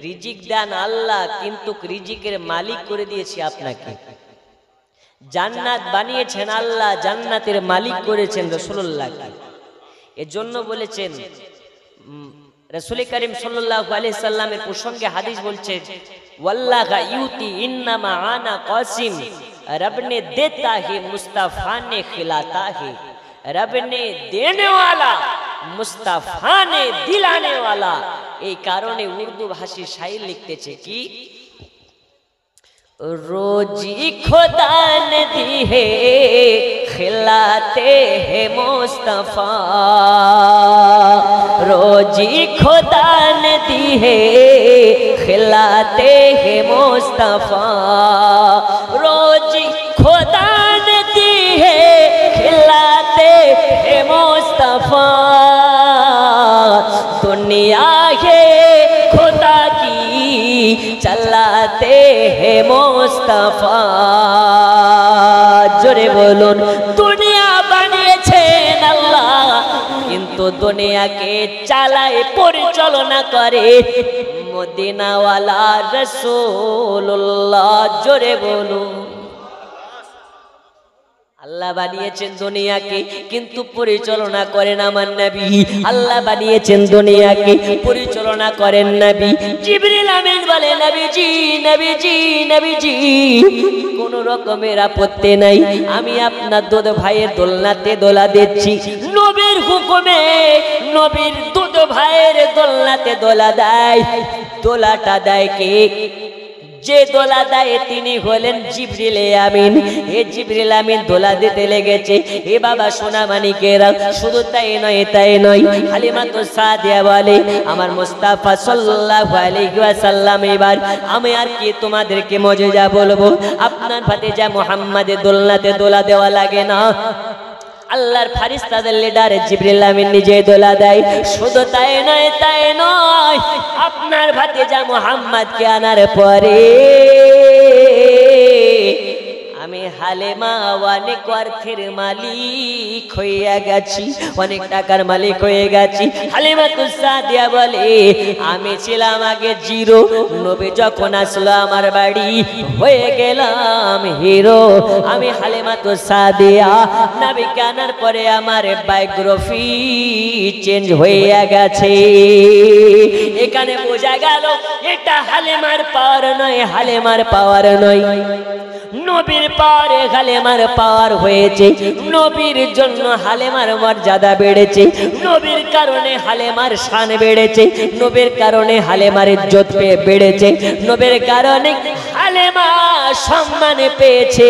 রিজিক দেন আল্লাহ, কিন্তু রিজিকের মালিক করে দিয়েছি আপনাকে। জান্নাত বানিয়েছেন আল্লাহ, জান্নাতের মালিক করেছেন রাসূলুল্লাহকে। এজন্য বলেছেন রাসূল করিম সাল্লাল্লাহু আলাইহি সাল্লামের প্রসঙ্গে হাদিস বলছে, ওয়াল্লাহ ইউতি ইন্নামা আনা কাসিম, রব ने देता है मुस्तफा ने खिलाता है, रब ने देने वाला मुस्तफा ने दिलाने वाला। এই কারণে উর্দু ভাষী শায়র লিখতেছে কি, रोजी खुदा ने दी है खिलाते हैं मुस्तफा, रोजी खुदा ने दी है खिलाते हैं मुस्तफा, रोजी खुदा ने दी है खिलाते हैं मुस्तफा, दुनिया है खुदा की चलाते हैं मुस्तफा। जोरे बोलुन, दुनिया বানিয়েছেন আল্লাহ, কিন্তু দুনিয়াকে চালায় পরিচালনা করে মদিনাওয়ালা রাসূলুল্লাহ। জোরে বলুন, আল্লাহ বানিয়েছেন দুনিয়াকে কিন্তু পরিচালনা করেন আমার নবী। আল্লাহ বানিয়েছেন দুনিয়াকে পরিচালনা করেন নবী। জিবরিল আমিন বলে নবীজি নবীজি নবীজি কোন রকমের আপত্তি নাই, আমি আপনার দুধ ভাইয়ের দোলনাতে দোলা দিচ্ছি। নবীর হুকুমে নবীর দুধ ভাইয়ের দোলনাতে দোলা দেয়। দোলাটা দেয় কে? যে দোলা দেয় তিনি হলেন জিবরিল আমিন। এ জিবরিল আমিন দোলা দিতে লেগেছে। এ বাবা সোনা মানিকেরা, শুধু তাই নয় তাই নয়, হালিমাতুস সাদিয়া বলে আমার মুস্তাফা সাল্লাল্লাহু আলাইহি ওয়াসাল্লাম এবার আমি আর কি তোমাদেরকে মজেজা বলবো, আপনার ভাতিজা মুহাম্মাদের দোলনাতে দোলা দেওয়া লাগে না, আল্লাহর ফারিস্তাদের লিডার জিবরিল আমিন নিজে দোলা দেয়। শুধু তাই নয় তাই নয়, আপনার ভাতিজা মুহাম্মদকে আনার পরে আমি হালেমা অনেক অর্থের মালিক হয়ে গেছি, অনেক টাকার মালিক হয়ে গেছি। হালিমাতুস সাদিয়া বলে আমি ছিলাম আগে জিরো, নবী যখন আসলো আমার বাড়ি হয়ে গেলাম হিরো। আমি হালিমাতুস সাদিয়া নবীকে আনার পরে আমার বায়োগ্রাফি চেঞ্জ হয়ে গেছে। এখানে বোঝা গেল এটা হালিমার পাওয়ার নয়, হালিমার পাওয়ার নয়, নবীর পাওয়ারে হালেমার পাওয়ার হয়েছে। নবীর জন্য হালেমার মর্যাদা বেড়েছে, নবীর কারণে হালেমার শান বেড়েছে, নবীর কারণে হালেমার ইজ্জত বেড়েছে, নবীর কারণে হালেমা সম্মান পেয়েছে।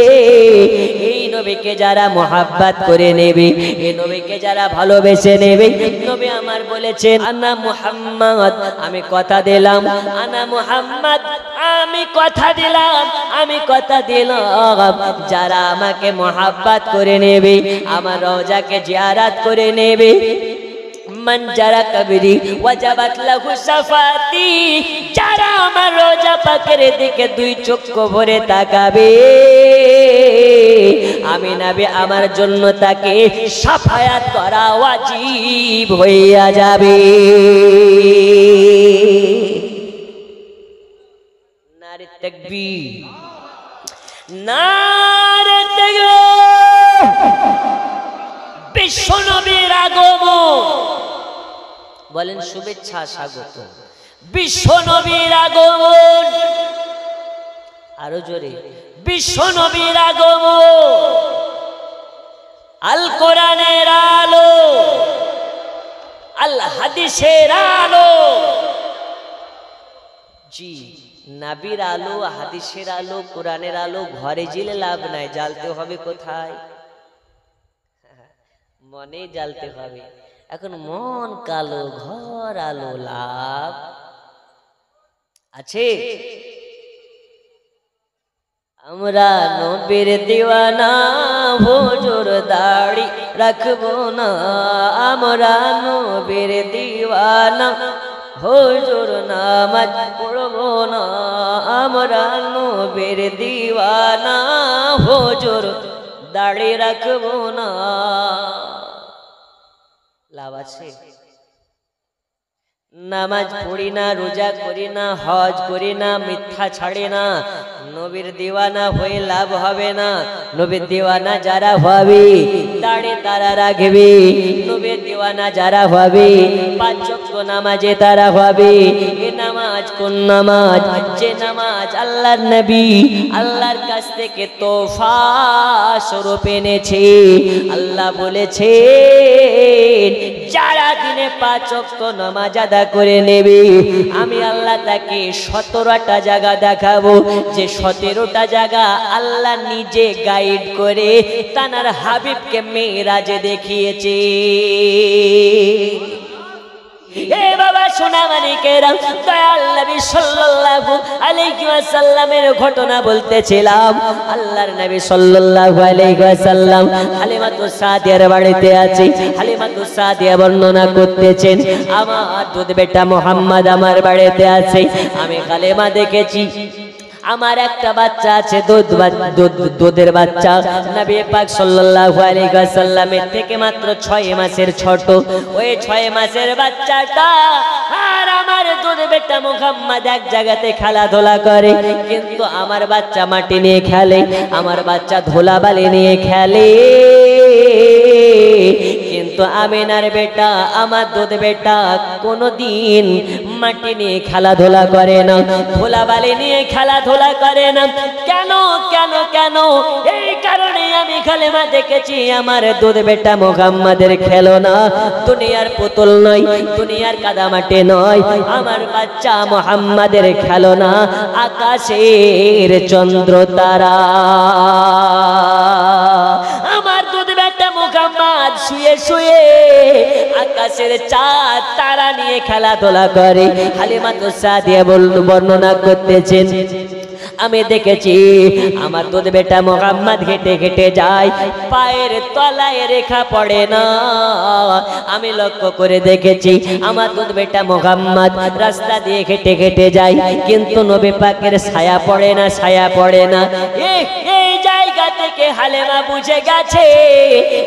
এই নবীকে যারা মোহাব্বত করে নেবে, এই নবীকে যারা ভালোবেসে নেবে, নবী আমার বলেছেন আনা মুহাম্মদ, আমি কথা দিলাম, আনা মুহাম্মদ, আমি কথা দিলাম, আমি কথা দিলাম, যারা আমাকে মোহাব্বত করে নেবে, আমার রওজাকে জিয়ারত করে নেবে, মান যারা কবরি ওয়াজাবাত লাহু শাফাতি, যারা আমার রওজা পাকের দিকে দুই চক্ষু ভরে তাকাবে, আমি নবী আমার জন্য তাকে শাফায়াত করা ওয়াজিব হইয়া যাবে। নারে তাকবীর, নারে তাকবীর। বিশ্ব নবীর আগমন, বলেন শুভেচ্ছা স্বাগত। বিশ্ব নবীর আগমন, আরো জোরে, বিশ্ব নবীর আগমন, আল কোরআনের আলো, আল হাদিসের আলো। জি, নবীর আলো, হাদিসের আলো, কোরআনের আলো ঘরে জ্বলে লাভ নাই, জ্বালতে হবে কোথায়? মনে জ্বালতে হবে। এখন মন কালো, ঘর আলো, লাভ আছে? আমরা নবীর দিওয়ানা, হুজুর দাড়ি রাখবো না, আমরা নবীর দিওয়ানা, হুজুর নামাজ পড়বো না, আমরা নবীর দিওয়ানা, হুজুর দাড়ি রাখবো না। লাভ আছে? নামাজ পড়ি না, রোজা করি না, হজ করি না, মিথ্যা ছাড়ি না, নবীর দিওয়ানা হয়ে লাভ হবে না। নবীর দিওয়ানা যারা হবে দাড়ি তারা রাখবে, নবীর দিওয়ানা যারা হবে পাঁচ ওয়াক্ত নামাজে তারা হবে। এ নামাজ কোন নামাজ? যে নামাজ আল্লাহর নবী আল্লাহর কাছ থেকে তোফা স্বরূপ এনেছে। আল্লাহ বলেছে যারা দিনে পাঁচ ওয়াক্ত নামাজ আদা করে নেবে, আমি আল্লাহ তাকে 17টা জায়গা দেখাবো, যে 17টা জায়গা আল্লাহ নিজে গাইড করে তানার হাবিবকে মেরাজে দেখিয়েছে। এ বাবা সোনা মানিকেরা, দয়াল নবী সাল্লাল্লাহু আলাইহি ওয়াসাল্লামের ঘটনা বলতেছিলাম। আল্লাহর নবী সাল্লাল্লাহু আলাইহি ওয়াসাল্লাম হালিমাতুস সাদিয়ার বাড়িতে আছে। হালিমাতুস সাদিয়া বর্ণনা করতেছেন, আমার দুধ বেটা মুহাম্মদ আমার বাড়িতে আছে, আমি কালেমা দেখেছি, আমার একটা বাচ্চা আছে দুধের বাচ্চা, নবী পাক সাল্লাল্লাহু আলাইহি ওয়াসাল্লামের থেকে মাত্র 6 মাসের ছোট। ওই 6 মাসের বাচ্চাটা আর আমার দুধ বেটা মুহাম্মদ এক জায়গাতে খেলাধুলা করে, কিন্তু আমার বাচ্চা মাটি নিয়ে খেলে, আমার বাচ্চা ধুলাবালি নিয়ে খেলে। কিন্তু আমিনার বেটা, আমার দুধ বেটা কোনোদিন মাটি নিয়ে খেলাধুলা করে না, ধুলাবালি নিয়ে খেলাধুলা করে না। কেন কেন কেন? এই কারণে আমি কালেমা দেখেছি আমার দুধ বেটা মুহাম্মাদের খেলনা, দুনিয়ার পুতুল নয়, দুনিয়ার কাদামাটি নয়, আমার বাচ্চা মুহাম্মাদের খেলনা আকাশের চন্দ্র তারা। আমার দুধ বেটা মুহাম্মদ শুয়ে শুয়ে আকাশের চাঁদ তারা নিয়ে খেলাধুলা করে। হালিমাতুস সাদিয়া বর্ণনা করতেছেন, আমি দেখেছি আমার দুধ বেটা মুহাম্মদ হেঁটে হেঁটে যায়, পায়ের তলায় রেখা পড়ে না। আমি লক্ষ্য করে দেখেছি আমার দুধ বেটা মুহাম্মদ রাস্তা দিয়ে হেঁটে হেঁটে যায়, কিন্তু নবী পাকের ছায়া পড়ে না, ছায়া পড়ে না। এই জায়গা থেকে হালেমা বুঝে গেছে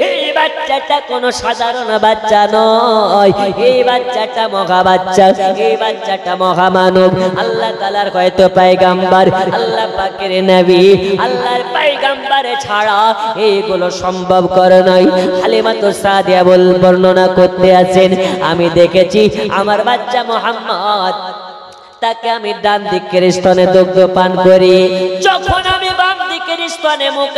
এই বাচ্চাটা কোনো সাধারণ বাচ্চা নয়, এই বাচ্চাটা মহা বাচ্চা, এই বাচ্চাটা মহামানব, আল্লাহ তাআলার হয়তো পয়গম্বর, আল্লাহ পাকের নবী, আল্লাহর পয়গম্বর ছাড়া এইগুলো সম্ভব করে নাই। হালিমাতুস সাদিয়া বর্ণনা করতে আছেন, আমি দেখেছি আমার বাচ্চা মুহাম্মদ, তাকে আমি ডান দিকের স্তনে দুগ্ধ পান করি, যখন আমি বাম দিকের স্তনে মুখ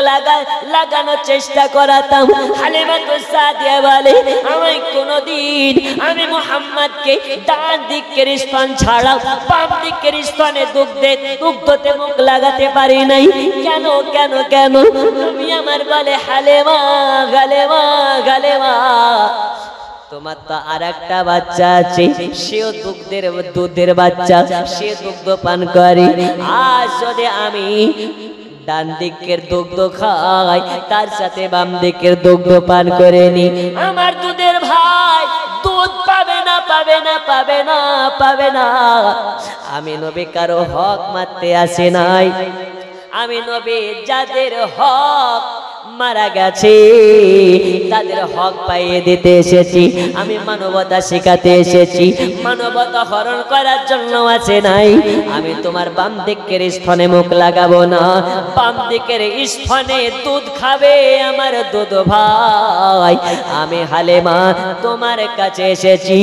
লাগানোর চেষ্টা করাতাম, হালিমাতুস সাদিয়া বলে আমি কোনদিন আমি মুহাম্মদকে ডান দিকের স্তন ছাড়া বাম দিকের স্তনে দুগ্ধতে মুখ লাগাতে পারি নাই। কেন কেন কেন? তুমি আমার বলে হালেমা গালেমা গালেমা, তোমার তো আর একটা বাচ্চা আছে, সেও দুধের বাচ্চা, সে দুগ্ধ পান করে। আজ যদি আমি ডান দিকের দুগ্ধ খাই, তার সাথে বাম দিকের দুগ্ধ পান করে নি, আমার দুধের ভাই দুধ পাবে না, পাবে না, পাবে না, পাবে না। আমি নবী কারো হক মারতে আসে নাই, আমি নবী যাদের হক মারা গেছে তাদের হক পাইয়ে দিতে এসেছি, আমি মানবতা শেখাতে এসেছি, মানবতা হরণ করার জন্য আছে নাই। আমি তোমার বাম দিকের স্তনে মুখ লাগাবো না, বাম দিকের স্তনে দুধ খাবে আমার দুধ ভাই। আমি হালেমা তোমার কাছে এসেছি,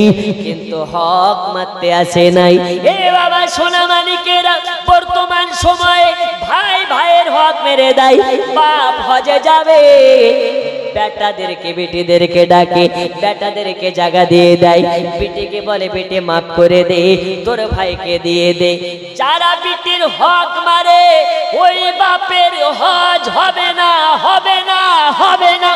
কিন্তু হক মারতে আসে নাই। এ বাবা সোনা মানিকেরা, বর্তমান সময়ে ভাই ভাইয়ের হক মেরে দেয়, বাপ হজে যাবে, বেটাদেরকে বেটিদেরকে ডাকে, বেটাদেরকে জায়গা দিয়ে দেয়, বেটিকে বলে বেটে মাফ করে দে, তোর ভাইকে দিয়ে দে। যারা বেটির হক মারে ওই বাপের হজ হবে না, হবে না, হবে না।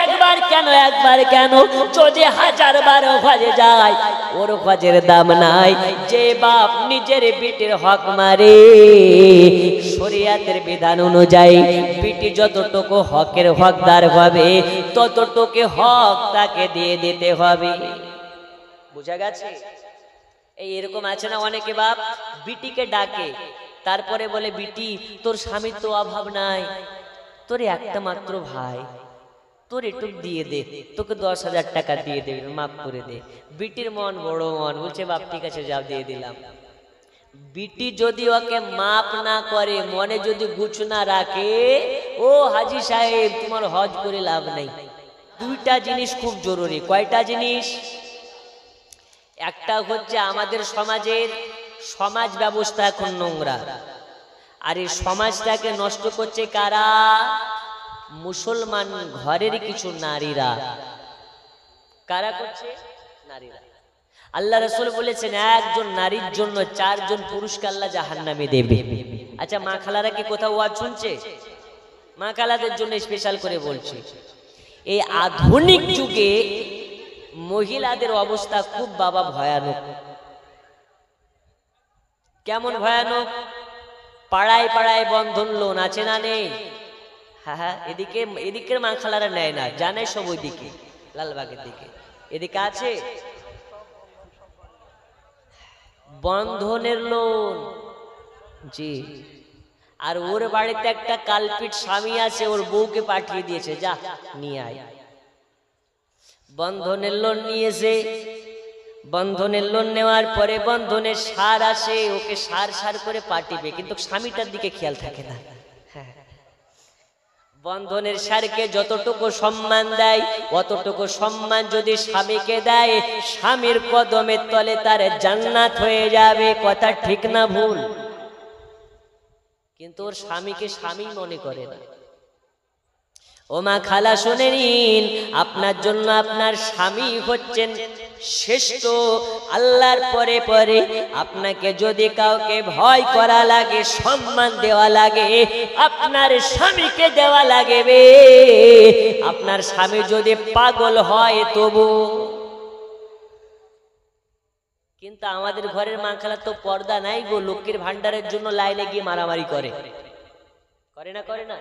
একবার কেন, একবার কেন, যদি 1000 বার হজে যায় ওর হজের দাম নাই। যে বাপ নিজের বেটির হক মারে, শরীয়তের বিধান অনুযায়ী বেটি যতটুকু হকের হকদার হবে ততটুকু হক তাকে দিয়ে দিতে হবে। বুঝা গেছে? এই এরকম আছে না অনেকে বাপ বিটিকে ডাকে, তারপরে বলে বিটি তোর স্বামীর তো অভাব নাই, তোর একটা মাত্র ভাই, তোর একটু দিয়ে দে, তোকে 10,000 টাকা দিয়ে দে, মাফ করে দে। বিটির মন বড় মন, বলছে বাপ ঠিক আছে যাও দিয়ে দিলাম। বিটি যদি ওকে মাপ না করে, মনে যদি গুছ না রাখে, ও হাজি সাহেব তোমার হজ করে লাভ নাই। দুইটা জিনিস খুব জরুরি। কয়টা জিনিস? একটা হচ্ছে আমাদের সমাজের সমাজ ব্যবস্থা এখন নোংরা, আর এই সমাজটাকে নষ্ট করছে কারা? মুসলমান ঘরের কিছু নারীরা। কারা করছে? নারীরা। আল্লাহ রাসূল বলেছেন একজন নারীর জন্য 4 জন পুরুষকে আল্লাহ জাহান্নামে দেবে। আচ্ছা মা খালারা কি কোথাও ওয়াজ শুনছে? মা খালাদের জন্য স্পেশাল করে বলছি, এই আধুনিক যুগে মহিলাদের অবস্থা খুব বাবা ভয়ানক। কেমন ভয়ানক? পাড়ায় পাড়ায় বন্ধন লোন আছে না নেই? হ্যাঁ হ্যাঁ, এদিকের মা খালারা নেয় না, জানে সব ওইদিকে লালবাগের দিকে, এদিকে আছে বন্ধনের লোন। জি আর ওর বাড়িতে একটা কালপিট স্বামী আছে, ওর বউকে পাঠিয়ে দিয়েছে, যা নিয়ে আয়। বন্ধনের লোন নিয়েছে, বন্ধনের লোন নেওয়ার পরে বন্ধনের সার আসে, ওকে সার সার করে পাঠিয়ে, কিন্তু স্বামীটার দিকে খেয়াল থাকে না। বন্ধনের সারকে যতটুকু সম্মান দেয় অতটুকু সম্মান যদি স্বামীকে দেয়, স্বামীর কদমের তলে তার জান্নাত হয়ে যাবে। কথা ঠিক না ভুল? কিন্তু ওর স্বামীকে স্বামী মনে করে না। ও মা খালা শুনে নিন, আপনার জন্য আপনার স্বামী হচ্ছেন শ্রেষ্ঠ। আল্লাহর পরে পরে আপনাকে যদি কাউকে ভয় করা লাগে, সম্মান দেওয়া লাগে, আপনার স্বামীকে দেওয়া লাগবে। আপনার স্বামী যদি পাগল হয় তবু। কিন্তু আমাদের ঘরের মা খালা তো পর্দা নাই গো, লক্ষ্মীর ভান্ডারের জন্য লাইনে গিয়ে মারামারি করে, করে না? করে না?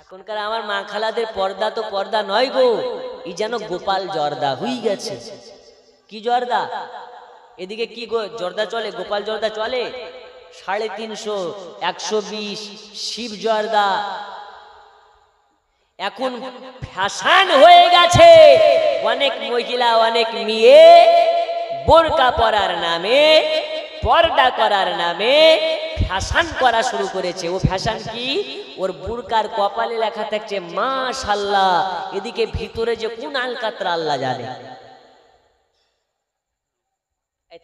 এখনকার আমার মা খালাদের পর্দা তো পর্দা নয় গো, এই যেন গোপাল জর্দা হয়ে গেছে। কি জর্দা? এদিকে কি গো জর্দা চলে, গোপাল জর্দা চলে 350, 120 শিব জর্দা। এখন ফ্যাশন হয়ে গেছে। অনেক মহিলা, অনেক মেয়ে বোরকা পরার নামে, পর্দা করার নামে ফ্যাশন করা শুরু করেছে। ও ফ্যাশন কি? ওর বুরকার কপালে লেখা থাকছে মাশাআল্লাহ, এদিকে ভিতরে যে কোন আলকাতরা আল্লাহ জানে।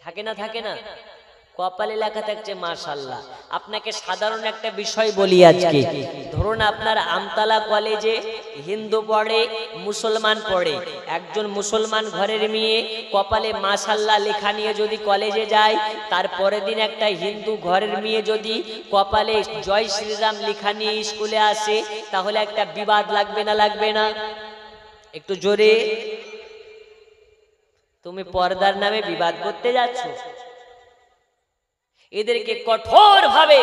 থাকে না? থাকে না? কপালে লেখা থাকছে মাশাআল্লাহ। আপনাকে সাধারণ একটা বিষয় বলি আজকে। ধরুন আপনার আমতলা কলেজে হিন্দু পড়ে, মুসলমান পড়ে। একজন মুসলমান ঘরের মেয়ে কপালে মাশাআল্লাহ লেখা নিয়ে যদি কলেজে যায়, তারপরের দিন একটা হিন্দু ঘরের মেয়ে যদি কপালে জয় শ্রীরাম লেখা নিয়ে স্কুলে আসে, তাহলে একটা বিবাদ লাগবে না? লাগবে না? একটু জোরে। তুমি পর্দার নামে বিবাদ করতে যাচ্ছ। এদেরকে কঠোর ভাবে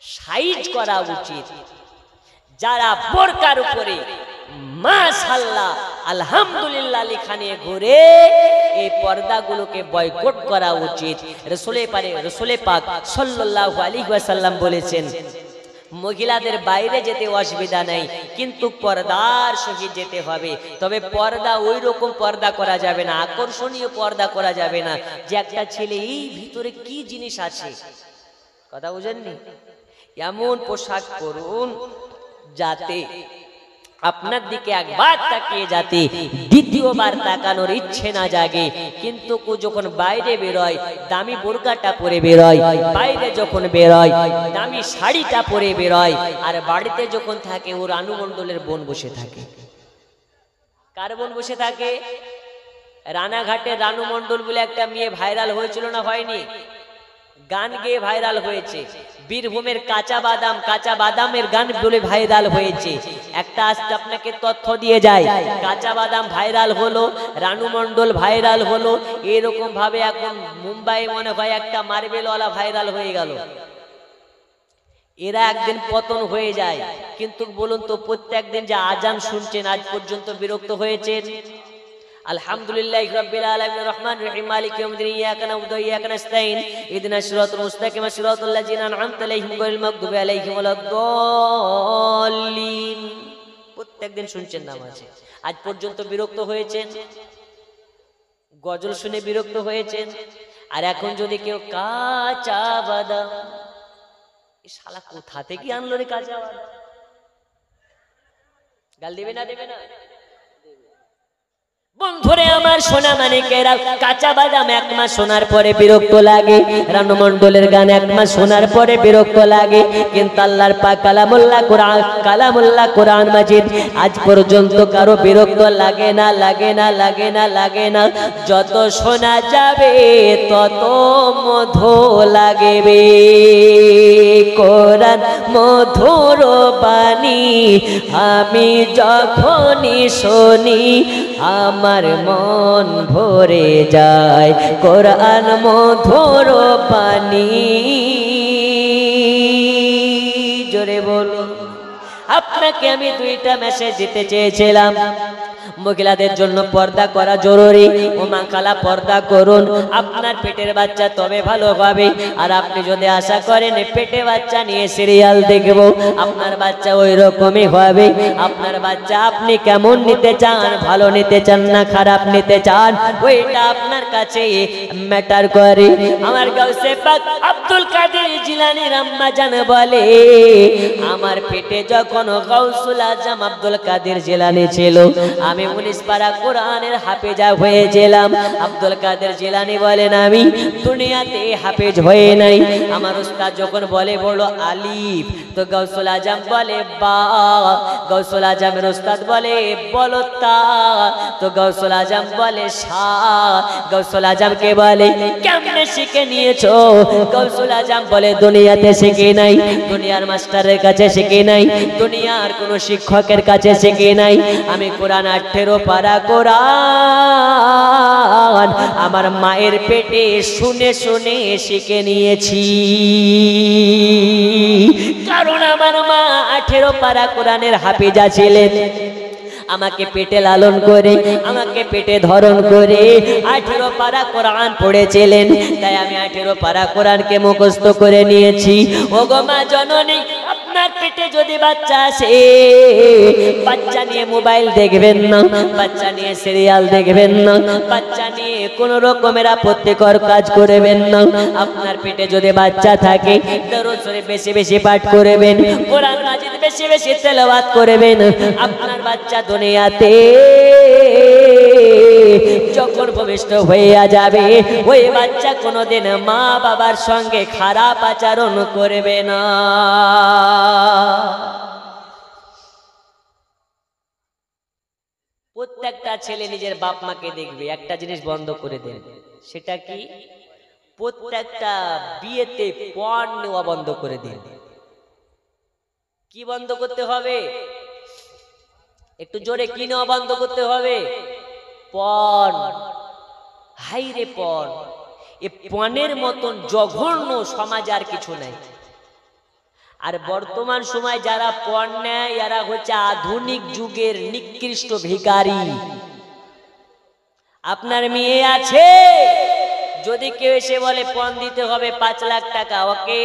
সাইজ করা উচিত। যারা বোরকার উপরে মাশাআল্লাহ আলহামদুলিল্লাহ লেখা নিয়ে ঘুরে, এই পর্দাগুলোকে বয়কট করা উচিত। রাসূল পাক সাল্লাল্লাহু আলাইহি ওয়াসাল্লাম বলেছেন, মহিলাদের বাইরে যেতে অসুবিধা নেই, কিন্তু পর্দার সহিত যেতে হবে। তবে পর্দা ওই রকম পর্দা করা যাবে না, আকর্ষণীয় পর্দা করা যাবে না যে একটা ছেলে এই ভিতরে কি জিনিস আছে। কথা বুঝেননি? এমন পোশাক পরুন যাতে আপনার দিকে একবার তাকিয়ে যাতে দ্বিতীয়বার তাকানোর ইচ্ছে না জাগে। কিন্তু যখন বাইরে বেরোয় দামি বোরকাটা পরে বেরোয়, বাইরে যখন বেরোয় দামি শাড়িটা পরে বেরোয়, আর বাড়িতে যখন থাকে ওর রানু মণ্ডলের বোন বসে থাকে। কার বোন বসে থাকে? রানাঘাটে রানু মণ্ডল বলে একটা মেয়ে ভাইরাল হয়েছিল না? হয়নি? গান গেয়ে ভাইরাল হয়েছে। বীরভূমের কাঁচা বাদামের গান বলে ভাইরাল হয়েছে। একটা আজকে আপনাকে তথ্য দিয়ে যায়, কাঁচা বাদাম ভাইরাল হলো, রানু মণ্ডল ভাইরাল হলো, এরকম ভাবে এখন মুম্বাই মনে হয় একটা মার্বেলওয়ালা ভাইরাল হয়ে গেল। এরা একদিন পতন হয়ে যায়। কিন্তু বলুন তো, প্রত্যেক দিন যে আজান শুনছেন আজ পর্যন্ত বিরক্ত হয়েছেন? আলহামদুলিল্লাহি রাব্বিল আলামিন রহমানির রহিম মালিকি ইয়াউমিদ্দিন ইয়াকা না'বুদু ওয়া ইয়াকা নাস্তাইন ইহদিনাস সিরাতাল মুস্তাকিম সিরাতাল লাযিনা আন'আমতা আলাইহিম গায়রিল মাগদুবি আলাইহিম ওয়ালাদ-দাল্লিন। প্রত্যেকদিন শুনছেন নামাজে, আজ পর্যন্ত বিরক্ত হয়েছেন? গজল শুনে বিরক্ত হয়েছেন? আর এখন যদি কেউ কাঁচা বাদাম, এই শালা কোথা থেকে আনলো রে কাঁচা বাদাম? গাল দেবে না? দেবে না? বন্ধুরে আমার সোনা মানিকেরা, কাঁচা বাদাম এক মাস শোনার পরে বিরক্ত লাগে, রানু মণ্ডলের গান এক মাস শোনার পরে বিরক্ত লাগে, কিন্তু আল্লাহর পাক কালামুল্লাহ কোরআন মাজিদ আজ পর্যন্ত কারো বিরক্ত লাগে না, লাগে না, লাগে না, লাগে না। যত শোনা যাবে তত মধু লাগবে। কোরআন মধুর বাণী আমি যখনই শুনি আমার মন ভরে যায়। কোরআন মধুর বাণী, জোরে বলো। আপনাকে আমি দুইটা মেসেজ দিতে চেয়েছিলাম। মহিলাদের জন্য পর্দা করা জরুরি। ও মা খালা পর্দা করুন, আপনার পেটের বাচ্চা তবে ভালো হবে। আর আপনি যদি আশা করেন পেটে বাচ্চা নিয়ে সিরিয়াল দেখবো, আপনার বাচ্চা ওই রকমই হবে। আপনার বাচ্চা আপনি কেমন নিতে চান, ভালো নিতে চান না খারাপ নিতে চান, ওইটা আপনার কাছে ম্যাটার করে। আমার গাউসে পাক আব্দুল কাদের জিলানীর আম্মা জান বলে, আমার পেটে যখন গাউসুল আজম আব্দুল কাদের জিলানী ছিল, আমি 19 পারা কোরআনের হাফেজা হয়েছিলাম। আব্দুল কাদের জিলানী বলেন, আমি দুনিয়াতে হাফেজ হয়ে নাই। আমার উস্তাদ যখন বলে বলো আলিফ, তো গাউসুল আজম বলে বা। গাউসুল আজমের উস্তাদ বলে বলো তা, তো গাউসুল আজম বলে সা। গাউসুল আজমকে বলে কেমনে শিখে নিয়েছো? গাউসুল আজম বলে দুনিয়াতে শিখে নাই, দুনিয়ার মাস্টারের কাছে শিখে নাই, দুনিয়ার কোনো শিক্ষকের কাছে শিখে নাই। আমি কোরআন 18 পারা কোরআন আমার মায়ের পেটে শুনে শুনে শিখে নিয়েছি। কারণ আমার মা 18 পারা কোরআনের হাফেজা ছিলেন। আমাকে পেটে লালন করে, আমাকে পেটে ধারণ করে 18 পারা কোরআন পড়েছিলেন। তাই আমি 18 পারা কোরআনকে মুখস্থ করে নিয়েছি। ও গো মা জননী, আপনার পেটে যদি বাচ্চা আসে, বাচ্চা নিয়ে মোবাইল দেখবেন না, বাচ্চা নিয়ে সিরিয়াল দেখবেন না, বাচ্চা নিয়ে কোন রকমের আপত্তিকর কাজ করবেন না। আপনার পেটে যদি বাচ্চা থাকে, দরুদ শরীফ বেশি বেশি পাঠ করবেন, কোরআন মাজিদ বেশি বেশি তেলাওয়াত করবেন। আপনার বাচ্চা দুনিয়াতে যখন ভূমিষ্ঠ হইয়া যাবে, ওই বাচ্চা কোনোদিন মা বাবার সঙ্গে খারাপ আচরণ করবে না। প্রত্যেকটা ছেলে নিজের বাপ মাকে দেখবে, একটা জিনিস বন্ধ করে দেন। সেটা কি? প্রত্যেকটা বিয়েতে পর্ন নেওয়া বন্ধ করে দিন। কি বন্ধ করতে হবে? একটু জোরে কি নেওয়া বন্ধ করতে হবে? পর্ন। হাইরে পর্ন! এ পর্নের মতন জঘন্য সমাজ আর কিছু নাই। আর বর্তমান সময় যারা পর্ন নেয়, এরা হচ্ছে আধুনিক যুগের নিকৃষ্ট ভিখারি। আপনার মেয়ে আছে, যদি কেউ এসে বলে পণ দিতে হবে 5 লাখ টাকা, ওকে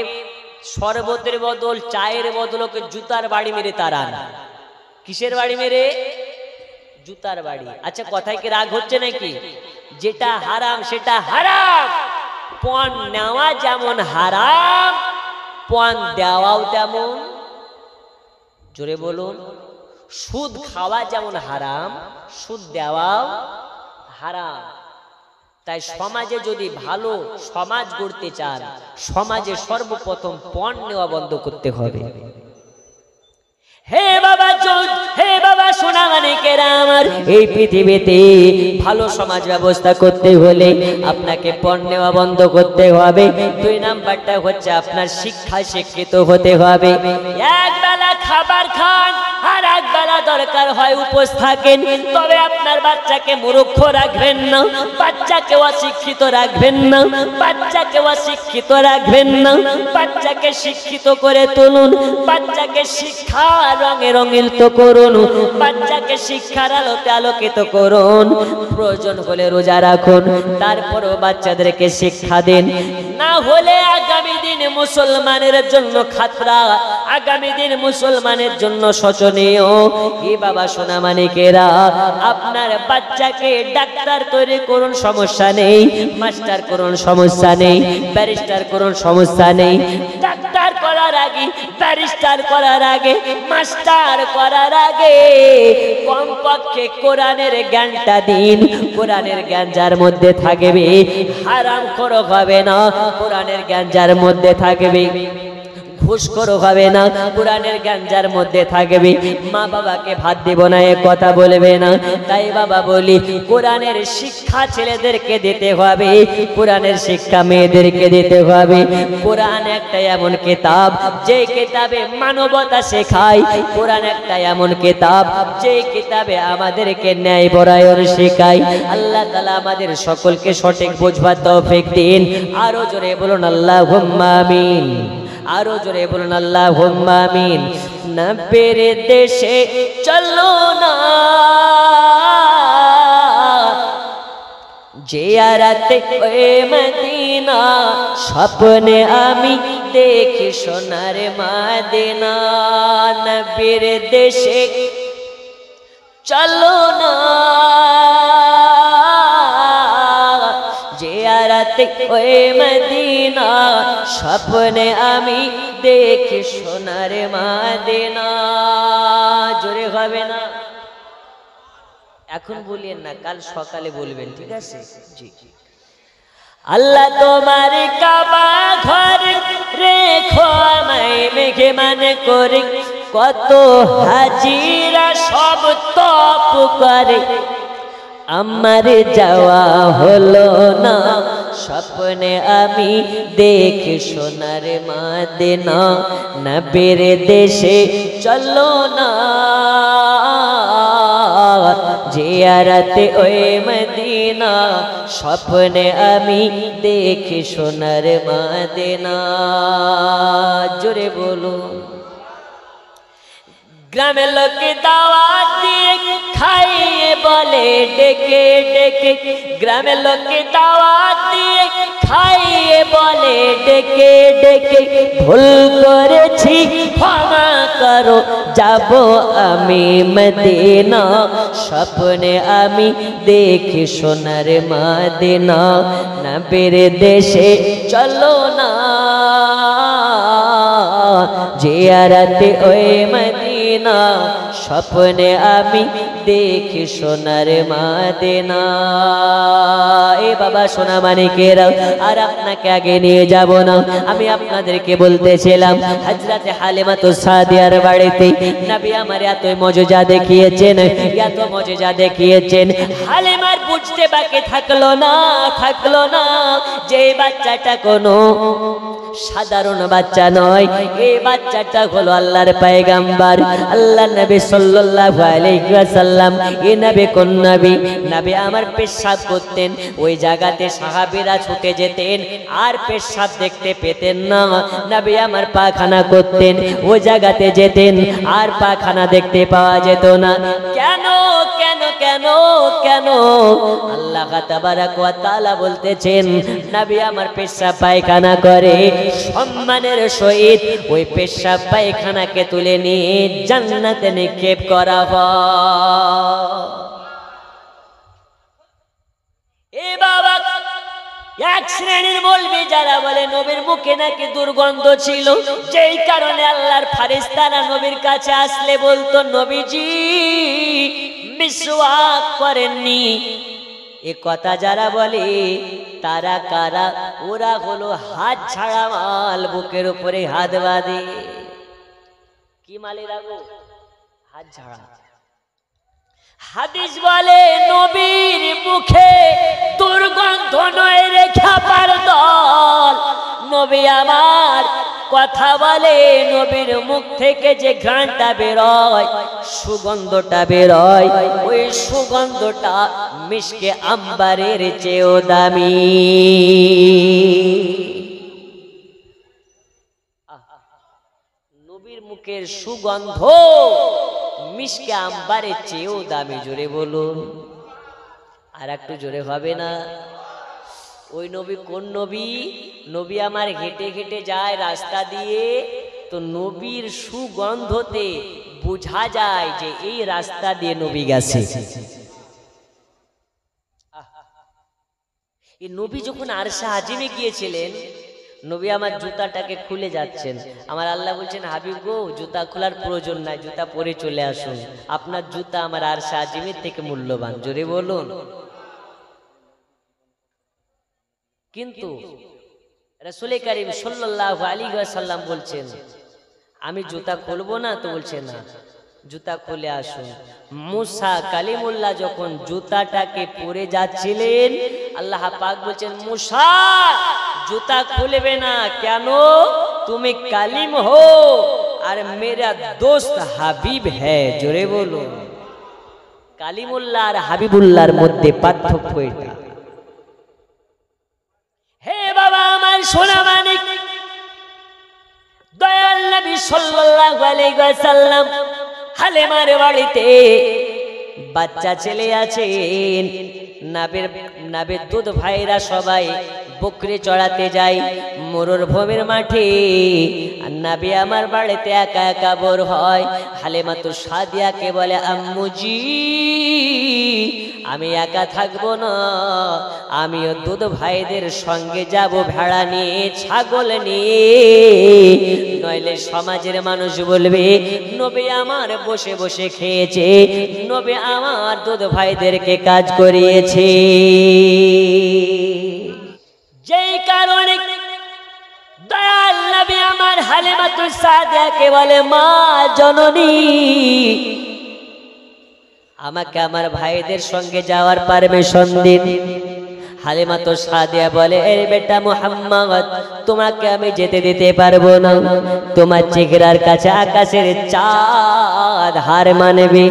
শরবতের বদল, চায়ের বদল ওকে জুতার বাড়ি মেরে তাড়ান। কিসের বাড়ি মেরে? জুতার বাড়ি। আচ্ছা, কথায় কি রাগ হচ্ছে নাকি? যেটা হারাম সেটা হারাম। পণ নেওয়া যেমন হারাম, পণ দেওয়াও তেমন। জোরে বলুন। সুদ খাওয়া যেমন হারাম, সুদ দেওয়াও হারাম। তাই সমাজে যদি ভালো সমাজ গড়তে চান, সমাজে সর্বপ্রথম পণ নেওয়া বন্ধ করতে হবে। হে বাবা চোদ, হে বাবা সোনামানিকেরা আমার, এই পৃথিবীতে ভালো সমাজ ব্যবস্থা করতে হলে আপনাকে পণ নেওয়া বন্ধ করতে হবে। 2 নাম্বারটা হচ্ছে আপনার শিক্ষায় শিক্ষিত হতে হবে। এক বেলা খাবার খান, আর এক বেলা দরকার হয় উপোস থাকেন। তবে আপনার বাচ্চাকে মূর্খ রাখবেন না, বাচ্চাকে অশিক্ষিত রাখবেন না, বাচ্চাকে অশিক্ষিত রাখবেন না। বাচ্চাকে শিক্ষিত করে তুলুন, বাচ্চাকে শিক্ষা রঙে রঙিত করুন, বাচ্চাকে শিক্ষার আলোতে আলোকিত করুন। প্রয়োজন হলে রোজা রাখুন, তারপরও বাচ্চাদেরকে শিক্ষা দিন। না হলে আগামী দিন মুসলমানের জন্য খাতরা, আগামী দিন মুসলমানের জন্য শোচনীয়। এ বাবা সোনামানিকেরা, আপনার বাচ্চাকে ডাক্তার তৈরি করুন, সমস্যা নেই। মাস্টার করুন, সমস্যা নেই। ব্যারিস্টার করুন, সমস্যা নেই। ডাক্তার করার আগে, ব্যারিস্টার করার আগে, মাস্টার করার আগে কমপক্ষে কোরআনের জ্ঞানটা দিন। কোরআনের জ্ঞান যার মধ্যে থাকবে, হারামখোর হবে না। কোরআনের জ্ঞান যার মধ্যে থাকবে, ঘুষখোর হবে না। কোরআনের জ্ঞান যার মধ্যে থাকবে, মা বাবাকে ভাত দিব না এ কথা বলবে না। তাই বাবা বলি, কোরআনের শিক্ষা ছেলেদেরকে দিতে হবে, কোরআনের শিক্ষা মেয়েদেরকে দিতে হবে। কোরআন একটা এমন কিতাব, যে কিতাবে মানবতা শেখায়। কোরআন একটা এমন কিতাব, যে কিতাবে আমাদেরকে ন্যায় পরায়ণ শেখায়। আল্লাহ তাআলা আমাদের সকলকে সঠিক বুঝবার তৌফিক দিন। আরো জোরে বলুন আল্লাহুম্মা আমিন। আরো জোরে বলুন আল্লাহুম্মা আমিন। নবীর দেশে চলো না জিয়ারতে ওই মদিনা, স্বপ্নে আমি দেখি সোনার মদিনা। নবীর দেশে চলো না জিয়ারতে ওই মদিনা, স্বপ্নে আমি দেখি সোনার মদিনা। জোরে হবে না? এখন বলিয়েন না, কাল সকালে বলবেন, ঠিক আছে? জি। আল্লাহ তোমার কাবা ঘর রেখো আমায় মেহমান করে, কত হাজিরা সব তপ করে, আমার যাওয়া হলো না, স্বপ্নে আমি দেখি সোনার মদিনা। নবীর দেশে চলো না জিয়ারতে ওই মদিনা, স্বপ্নে আমি দেখি সোনার মদিনা। জোরে বলুন। গ্রামের লোকে দাওয়াত দিয়ে খাইয়ে বলে ডেকে ডেকে, গ্রামের লোকে দাওয়াত দিয়ে খাইয়ে বলে ডেকে ডেকে, ভুল করেছি ক্ষমা করো, যাব আমি মদিনা, স্বপ্নে আমি দেখি সোনার মদিনা। নবীর দেশে চলো না জিয়ারতে ওই মদিনা, স্বপ্নে আমি দেখি সোনার মদিনা। এ বাবা সোনা মানিকেরা, আর আপনাকে আগে নিয়ে যাব না, আমি আপনাদেরকে বলতেছিলাম হযরতে হালিমাতুস সাদিয়ার বাড়িতে নবী আমার এত মজেজা দেখিয়েছেন, এত মজেজা দেখিয়েছেন, হালিমার বুঝতে বাকি থাকলো না যে বাচ্চাটা কোনো সাধারণ বাচ্চা নয়, এই বাচ্চাটা হলো আল্লাহর পয়গম্বর, আল্লাহ নবী সাল্লাল্লাহু আলাইহি ওয়াসাল্লাম। এই নবী কোন নবী? নবী আমার পেশাব করতেন, ওই জায়গাতে সাহাবীরা ছুটে যেতেন, আর পেশাব দেখতে পেতেন না। নবী আমার পায়খানা করতেন, ওই জায়গাতে যেতেন, আর পায়খানা দেখতে পাওয়া যেত না। কেন কেন কেন কেন? আল্লাহ তাবারাক ওয়া তাআলা বলতেছেন নবী আমার পেশাব পায়খানা করে, সম্মানের সহিত ওই পেশাব পায়খানাকে তুলে নিয়ে জান্নাতে নিক্ষেপ করা হয়। এ বাবা, এক শ্রেণীর মৌলবি যারা বলে নবীর মুখে নাকি দুর্গন্ধ ছিল, যেই কারণে আল্লাহর ফেরেশতারা নবীর কাছে আসলে বলতো নবীজি মিসওয়াক করেননি। এ কথা যারা বলে তারা কারা? ওরা হলো হাত ছাড়া মাল, বুকের উপরে হাত বাঁধে। কি মালে রাখো? হাত ছাড়া। হাদিস বলে নবীর মুখে দুর্গন্ধ নয় রে খাবার দল, নবী আমার কথা বলে, নবীর মুখ থেকে যে ঘ্রাণটা বেরোয়, সুগন্ধটা বেরোয়, ওই সুগন্ধটা মিশকে আম্বারের চেয়েও দামি। নবীর মুখের সুগন্ধ মিশকে আম্বারের চেয়েও দামি। জোরে বলুন, আর একটু জোরে হবে না? ওই নবী কোন নবী? নবী আমার হেঁটে হেঁটে যায় রাস্তা দিয়ে, তো নবীর সুগন্ধতে বোঝা যায় যে এই রাস্তা দিয়ে নবী গেছে। এই নবী যখন আরশে আজিমে গিয়েছিলেন, নবী আমার জুতাটাকে খুলে যাচ্ছেন, আমার আল্লাহ বলছেন হাবিব গো জুতা খোলার প্রয়োজন নাই, জুতা পরে চলে আসুন, আপনার জুতা আমার আরশে আজিমের থেকে মূল্যবান। জোরে বলুন। কিন্তু রাসূল করিম সাল্লাল্লাহু আলাইহি ওয়াসাল্লাম বলছেন আমি জুতা খুলবো না, তো বলছে না জুতা খুলে আসুন। মুসা কালিমুল্লাহ যখন জুতাটাকে পরে যাচ্ছিলেন, আল্লাহ পাক বলছেন মুসা জুতা খুলবে না, কেন? তুমি কালিম হো আর মেরা দোস্ত হাবিব হ্যায়। জোরে বলো। কালিমুল্লাহ আর হাবিবুল্লাহর মধ্যে পার্থক্য এটা। হে বাবা আমার সোনা মানিক, নবী সাল্লাল্লাহু আলাইহি ওয়াসাল্লাম হালিমার বাড়িতে বাচ্চা ছেলে আছেন। নাবির দুধ ভাইরা সবাই বকরি চড়াতে যায় মরুভূমির মাঠে। আর নাবি আমার বাড়িতে একা একা বোর হয়। হালিমাতু সাদিয়াকে বলে, আম্মুজি আমি একা থাকবো না, আমিও দুধ ভাইদের সঙ্গে যাব ভেড়া নিয়ে, ছাগল নিয়ে, নইলে সমাজের মানুষ বলবে নবী আমার বসে বসে খেয়েছে, নবী আমার দুধ ভাইদেরকে কাজ করিয়েছে। যেই কারণে দয়াল নবী আমার হালিমাতু সাদিয়াকে বলে, মা জননী আমাকে আমার ভাইদের সঙ্গে যাওয়ার পারমিশন দিন। হালিমাতু সাদিয়া বলে, এ বেটা মুহাম্মদ তোমাকে আমি যেতে দিতে পারবো না, তোমার চেহারার কাছে আকাশের চাঁদ হার মানবে।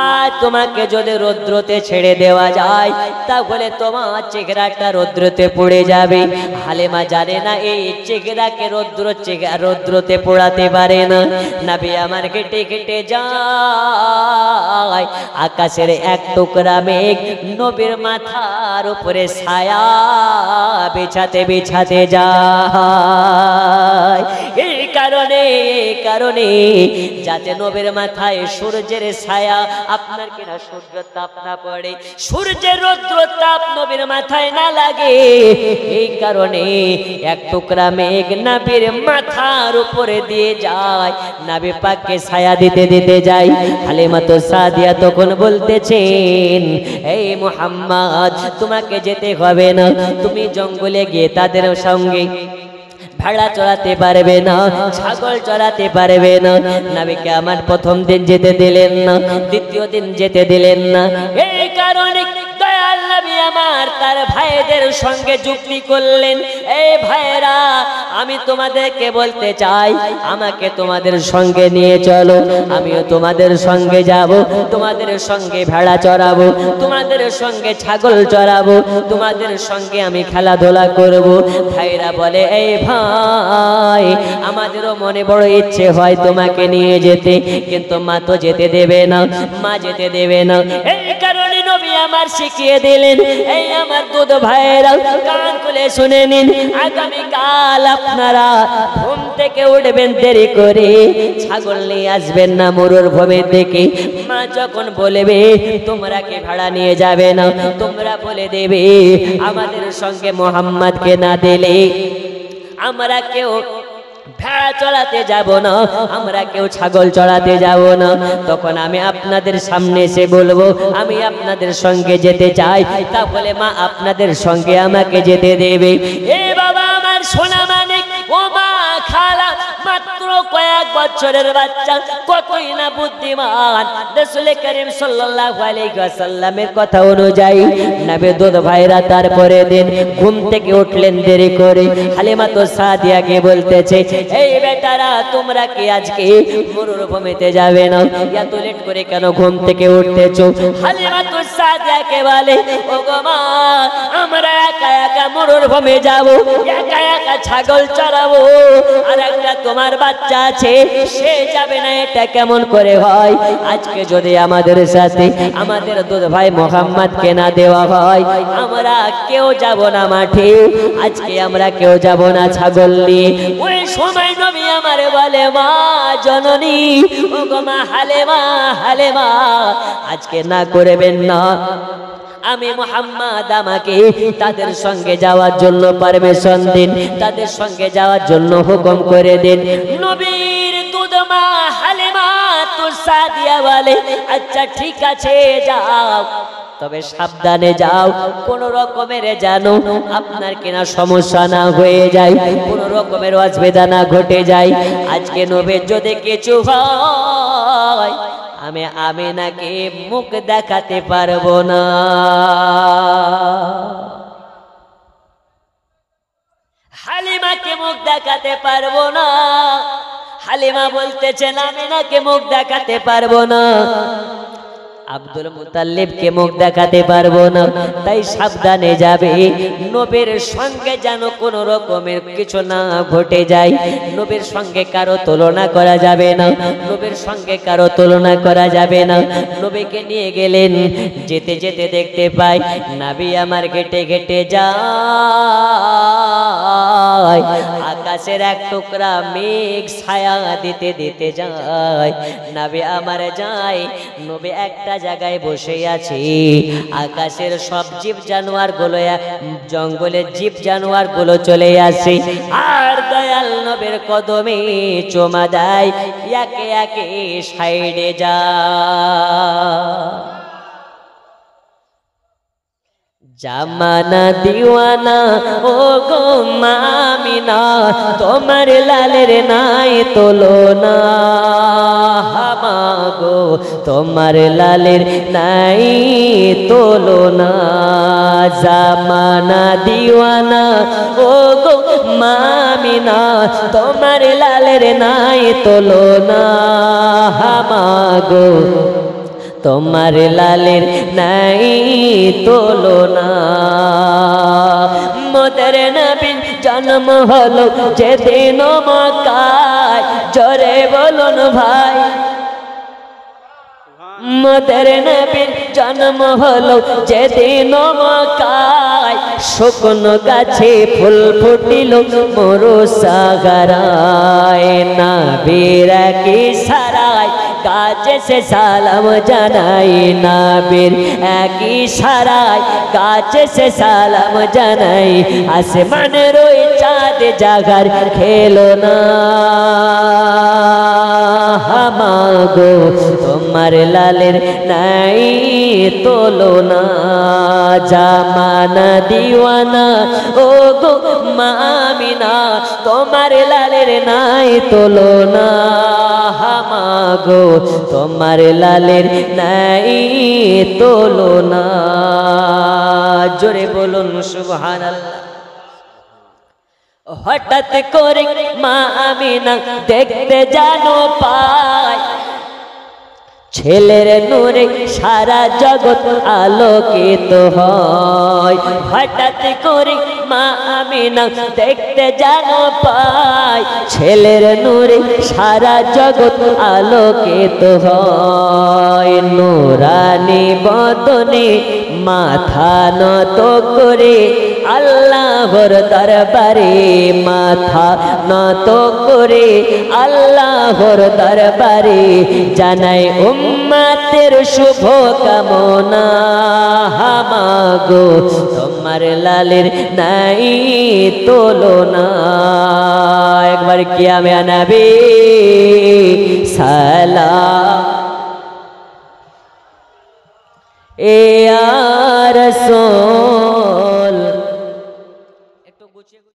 আর তোমাকে যদি রৌদ্রতে ছেড়ে দেওয়া যায় তাহলে তোমার চেহারাটা রৌদ্রতে পড়ে যাবে। হালিমা জানে না এই চেহারাকে রৌদ্রতে পোড়াতে পারে না। নবী আমার কেটে কেটে যায়, আকাশের এক টুকরা মেঘ নবীর মাথার উপরে ছায়া বিছাতে বিছাতে যায়। এই কারণে যাতে নবীর মাথায় সূর্যের ছায়া আপনার কিনা সূর্য তাপ না পড়ে, সূর্যের রৌদ্র তাপ নবীর মাথায় না লাগে, এই কারণে এক টুকরা মেঘ নবীর মাথার উপরে দিয়ে যায়, নবী পাককে ছায়া দিতে দিতে যায়। হালিমাতু সাদিয়া তখন বলতেছেন, এই মুহাম্মদ তোমাকে যেতে হবে না, তুমি জঙ্গলে গিয়ে তাদের সঙ্গে ভেড়া চড়াতে পারবে না, ছাগল চড়াতে পারবে না। নবীকে আমার প্রথম দিন যেতে দিলেন না, দ্বিতীয় দিন যেতে দিলেন না। এই কারণে দয়াল নবী আমার তার ভাইদের সঙ্গে যুক্তি করলেন, এই ভাইরা আমি তোমাদেরকে বলতে চাই আমাকে তোমাদের সঙ্গে নিয়ে চলো, আমিও তোমাদের সঙ্গে যাব, তোমাদের সঙ্গে ভেড়া চড়াবো, তোমাদের সঙ্গে ছাগল চড়াবো, তোমাদের সঙ্গে আমি খেলাধুলা করব। ভাইরা বলে, এই ভাই আমাদেরও মনে বড় ইচ্ছে হয় তোমাকে নিয়ে যেতে, কিন্তু মা তো যেতে দেবে না, মা যেতে দেবে না। এই কারণে নবী আমার শিখিয়ে দিলেন, এই আমার দুধ ভাইরা কান খুলে শুনে নিন, আগামীকাল আপনারা ঘুম থেকে উঠবেন দেরি করে, ছাগল নিয়ে আসবেন না মরুভূমি থেকে। মা যখন বলবে তোমরা কি ভাড়া নিয়ে যাবে না, তোমরা বলে দেবে আমাদের সঙ্গে মুহাম্মদকে না দিলে আমরা কেউ ভেড়া চড়াতে যাব না, আমরা কেউ ছাগল চড়াতে যাব না। তখন আমি আপনাদের সামনে এসে বলবো আমি আপনাদের সঙ্গে যেতে চাই, তাহলে মা আপনাদের সঙ্গে আমাকে যেতে দেবে। এ বাবা আমার সোনা মানিক, ও মা খালা, মাত্র কয়েক বছরের বাচ্চা, কতই না বুদ্ধিমান। রাসূল করিম সাল্লাল্লাহু আলাইহি ওয়াসাল্লামের কথা অনুযায়ী নবী দুধ ভাইরা তারপরে দিন ঘুম থেকে উঠলেন দেরি করে। হালিমাতু সাদিয়াকে বলতেছে, এই বেটারা তোমরা কি আজকে মরুভূমিতে যাবে না, এত লেট করে কেন ঘুম থেকে উঠতেছো? হালিমাতু সাদিয়াকে বলে, ও গো মা আমরা একা একা মরুভূমি যাব, একা একা ছাগল চড়াবো, আর একটা তোমার বাচ্চা আছে সে যাবে না, এটা কেমন করে হয়? আজকে যদি আমাদের সাথে আমাদের দুধ ভাই মুহাম্মদকে না দেওয়া হয় আমরা কেউ যাব না মাঠে, আজকে আমরা কেউ যাব না ছাগল নিয়ে। ওই সময় নবী আমারে বলে, মা জননী, ও গো মা হালিমা, হালিমা আজকে না করবেন না, আমি মুহাম্মদ আমাকে তাদের সঙ্গে যাওয়ার জন্য পারমিশন দিন, তাদের সঙ্গে যাওয়ার জন্য হুকুম করে দিন। নবীর দুধ মা হালিমাতু সাদিয়া বলে, আচ্ছা ঠিক আছে যাও, তবে সাবধানে যাও, কোন রকমের জানো আপনার কিনা সমস্যা না হয়ে যায়, কোন রকমের অসুবিধা না ঘটে যায়। আজকে নবীর যদি কিছু হয় আমি আমিনাকে মুখ দেখাতে পারবো না। হালিমাকে মুখ দেখাতে পারবো না। হালিমা বলতেছেন আমিনাকে মুখ দেখাতে পারবো না। আব্দুল মুতাল্লিবকে মুখ দেখাতে পারবো না, তাই সাবধানে যাবে। নবীর সঙ্গে যেন কোনো রকমের কিছু না ঘটে যায়। নবীর সঙ্গে কারো তুলনা করা যাবে না, নবীর সঙ্গে কারো তুলনা করা যাবে না। নবীকে নিয়ে গেলেন, যেতে যেতে দেখতে পাই নবী আমার ঘেটে ঘেটে যায়। আকাশের এক টুকরা মেঘ ছায়া দিতে দিতে যায়। নবী আমার যায়, নবী একটা জায়গায় বসে আছে। আকাশের সব জীব জানোয়ার গুলো, জঙ্গলের জীব জানোয়ার গুলো চলে আসে আর দয়াল নবীর কদমে চুমা দেয়, একে একে সাইডে যায়। জামানা দিওয়ানা ও গো মামিনা, তোমার লালের নাই তুলনা। হামাগো তোমার লালের নাই তুলনা। জামানা দিওয়ানা ও গো মামিনা, তোমার লালের নাই তুলনা। হামাগো তোমার লালের নাই তুলনা। মোদের নবীর জন্ম হলো যেদিন মক্কায়, জোরে বলুন ভাই। মোদের নবীর জন্ম হলো যেদিন মক্কায়, শুকনো গাছে ফুল ফুটিল মরু সাগরায়। নবীর কি সারায় গাছে সে সালাম জানাই, নবীর একই সারায় গাছে সে সালাম জানাই। আসমানের ওই চাঁদ জাগার খেলো না। হামাগো তোমার লালের নাই তুলনা। জামানা দিওয়ানা ও গো মামিনা, তোমার লালের নাই তুলনা। হামাগো তোমার লালের নাই তুলনা। জোরে বলুন সুবহানাল্লাহ। হঠাৎ করে মা আমিনা দেখতে জানো পায়, ছেলের নূরে সারা জগৎ আলোকিত হয়। হঠাৎ করে মা আমিনা দেখতে জানো পায়, ছেলের নূরে সারা জগৎ আলোকিত হয়। নূরানি বদনে মাথা নত করে আল্লাহর দরবারে, মাথা নত করে আল্লাহর দরবারে জানাই উম্মতের শুভ কামনা। হামাগো তোমার লালের নাই তুলনা। একবার কিয়ামে নবী সালাম এ রাসূল